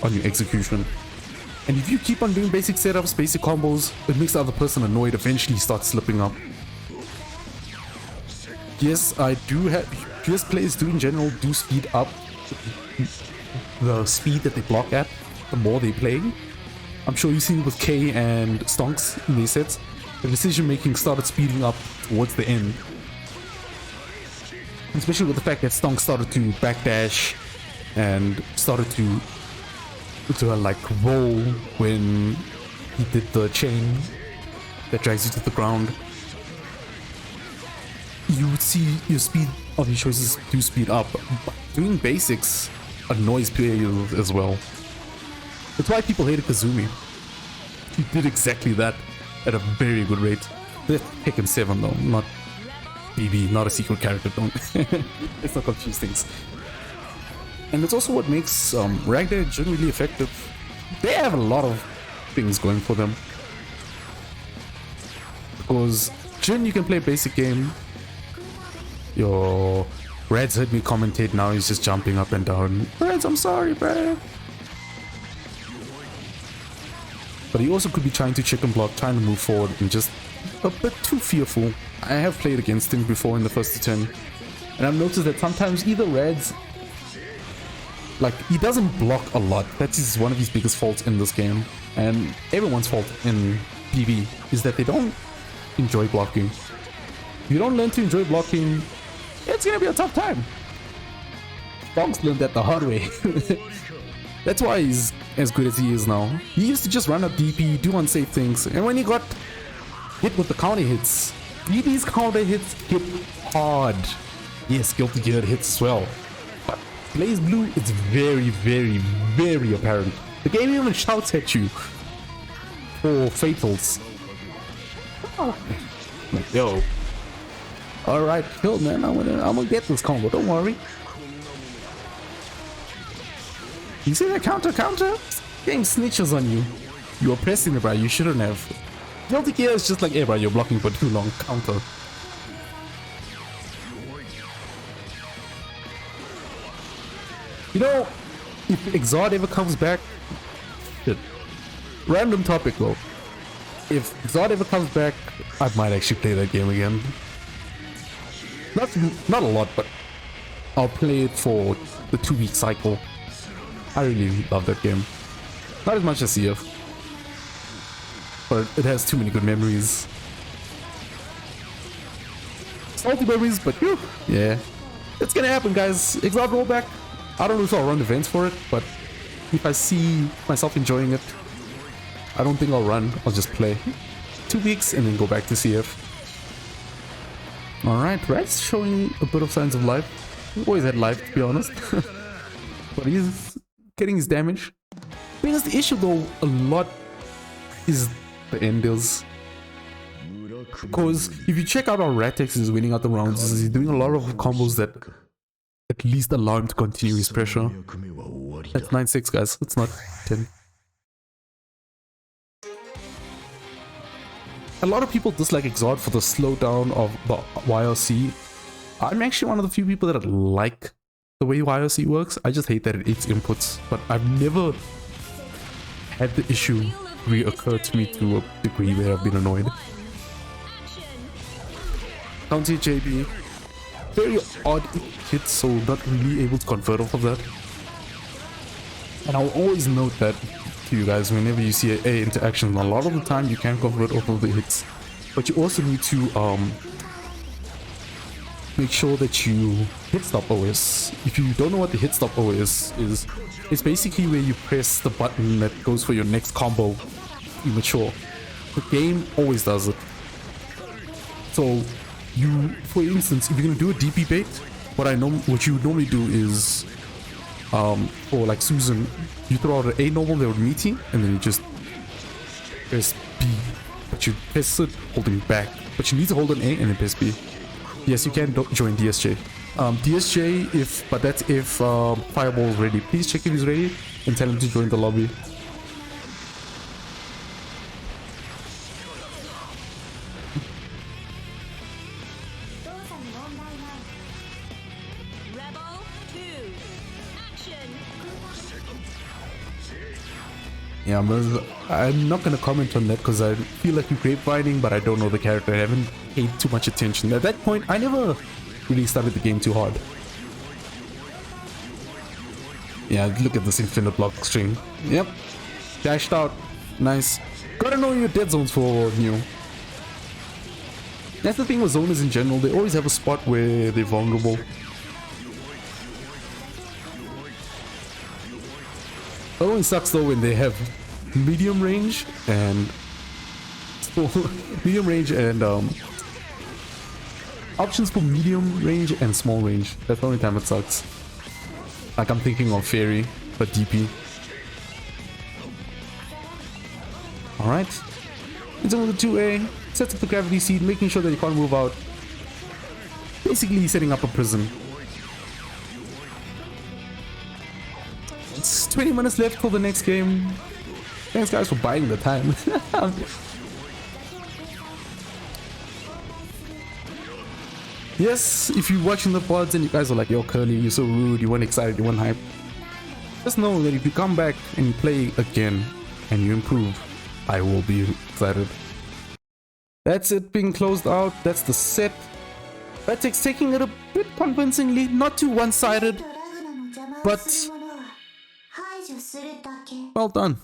on your execution. And if you keep on doing basic setups, basic combos, it makes the other person annoyed, eventually start slipping up. Yes, I do have... PS players do in general do speed up the speed that they block at the more they play. I'm sure you've seen with K and Stonks in these sets, the decision making started speeding up towards the end. Especially with the fact that Stonks started to backdash and started to like roll when he did the chain that drags you to the ground. You would see your speed of your choices do speed up. But doing basics annoys players as well. That's why people hated Kazumi. He did exactly that at a very good rate. Let's pick him 7 though, not BB, not a secret character, don't. Let's not confuse things. And it's also what makes Ragnar generally effective. They have a lot of things going for them. Because Jin, you can play basic game. Your Rad's heard me commentate now, he's just jumping up and down. Rads, I'm sorry, bro. But he also could be trying to chicken block, trying to move forward, and just a bit too fearful. I have played against him before in the first 10, and I've noticed that sometimes either Rad's, like, he doesn't block a lot. That is one of his biggest faults in this game, and everyone's fault in PB is that they don't enjoy blocking. If you don't learn to enjoy blocking, it's gonna be a tough time. Stonks learned that the hard way. That's why he's as good as he is now. He used to just run up DP, do unsafe things, and when he got hit with the counter hits, DP's counter hits hit hard. Yes, Guilty Gear hits as well. But Blaze Blue, it's very, very, very apparent. The game even shouts at you for fatals. Yo. Alright, kill, man. I'm gonna get this combo, don't worry. You see that counter? Game snitches on you. You were pressing it, bro. You shouldn't have. Guilty Gear is just like, hey, bro, you're blocking for too long. Counter. You know, if Exod ever comes back, shit. Random topic though. If Exod ever comes back, I might actually play that game again. Not a lot, but I'll play it for the 2-week cycle. I really love that game. Not as much as CF, but it has too many good memories. Salty memories, but whew, yeah. It's gonna happen, guys. Exod rollback. I don't know if I'll run events for it, but if I see myself enjoying it, I don't think I'll run. I'll just play 2 weeks and then go back to CF. Alright, Rat's showing a bit of signs of life. He always had life, to be honest. But he's getting his damage. Because the issue though, a lot is the enders. Because if you check out how Ratt3X is winning out the rounds, he's doing a lot of combos that at least allow him to continue his pressure. That's 9-6, guys. It's not 10. A lot of people dislike Exod for the slowdown of the YRC. I'm actually one of the few people that like the way YRC works. I just hate that it eats inputs, but I've never had the issue reoccur to me to a degree where I've been annoyed. Counter JB, very odd hit, so not really able to convert off of that. And I'll always note that to you guys whenever you see a interaction. A lot of the time you can convert off of the hits, but you also need to make sure that you hit stop OS. If you don't know what the hit stop OS is, it's basically where you press the button that goes for your next combo immature. The game always does it. So you, for instance, if you're gonna do a DP bait, what you would normally do is for like Susan, you throw out an A normal there with meaty, and then you just press B, but you press it holding back, but you need to hold an A and then press B. Yes, you can join DSJ. DSJ, but that's if Fireball is ready. Please check if he's ready and tell him to join the lobby. Yeah, I'm not gonna comment on that because I feel like you're grapevining, but I don't know the character. I haven't paid too much attention. At that point, I never really started the game too hard. Yeah, look at this infinite block string. Yep. Dashed out. Nice. Gotta know your dead zones for new. That's the thing with zoners in general. They always have a spot where they're vulnerable. It only sucks though when they have medium range and options for medium range and small range. That's the only time it sucks. Like I'm thinking of Fairy, but DP. Alright. It's on the 2A. Sets up the gravity seed, making sure that you can't move out. Basically setting up a prison. 20 minutes left for the next game. Thanks guys for buying the time. Yes, if you're watching the pods and you guys are like, yo Curly, you're so rude, you weren't excited, you weren't hyped. Just know that if you come back and you play again and you improve, I will be excited. That's it being closed out. That's the set. Ratt3X taking it a bit convincingly, not too one-sided, but well done.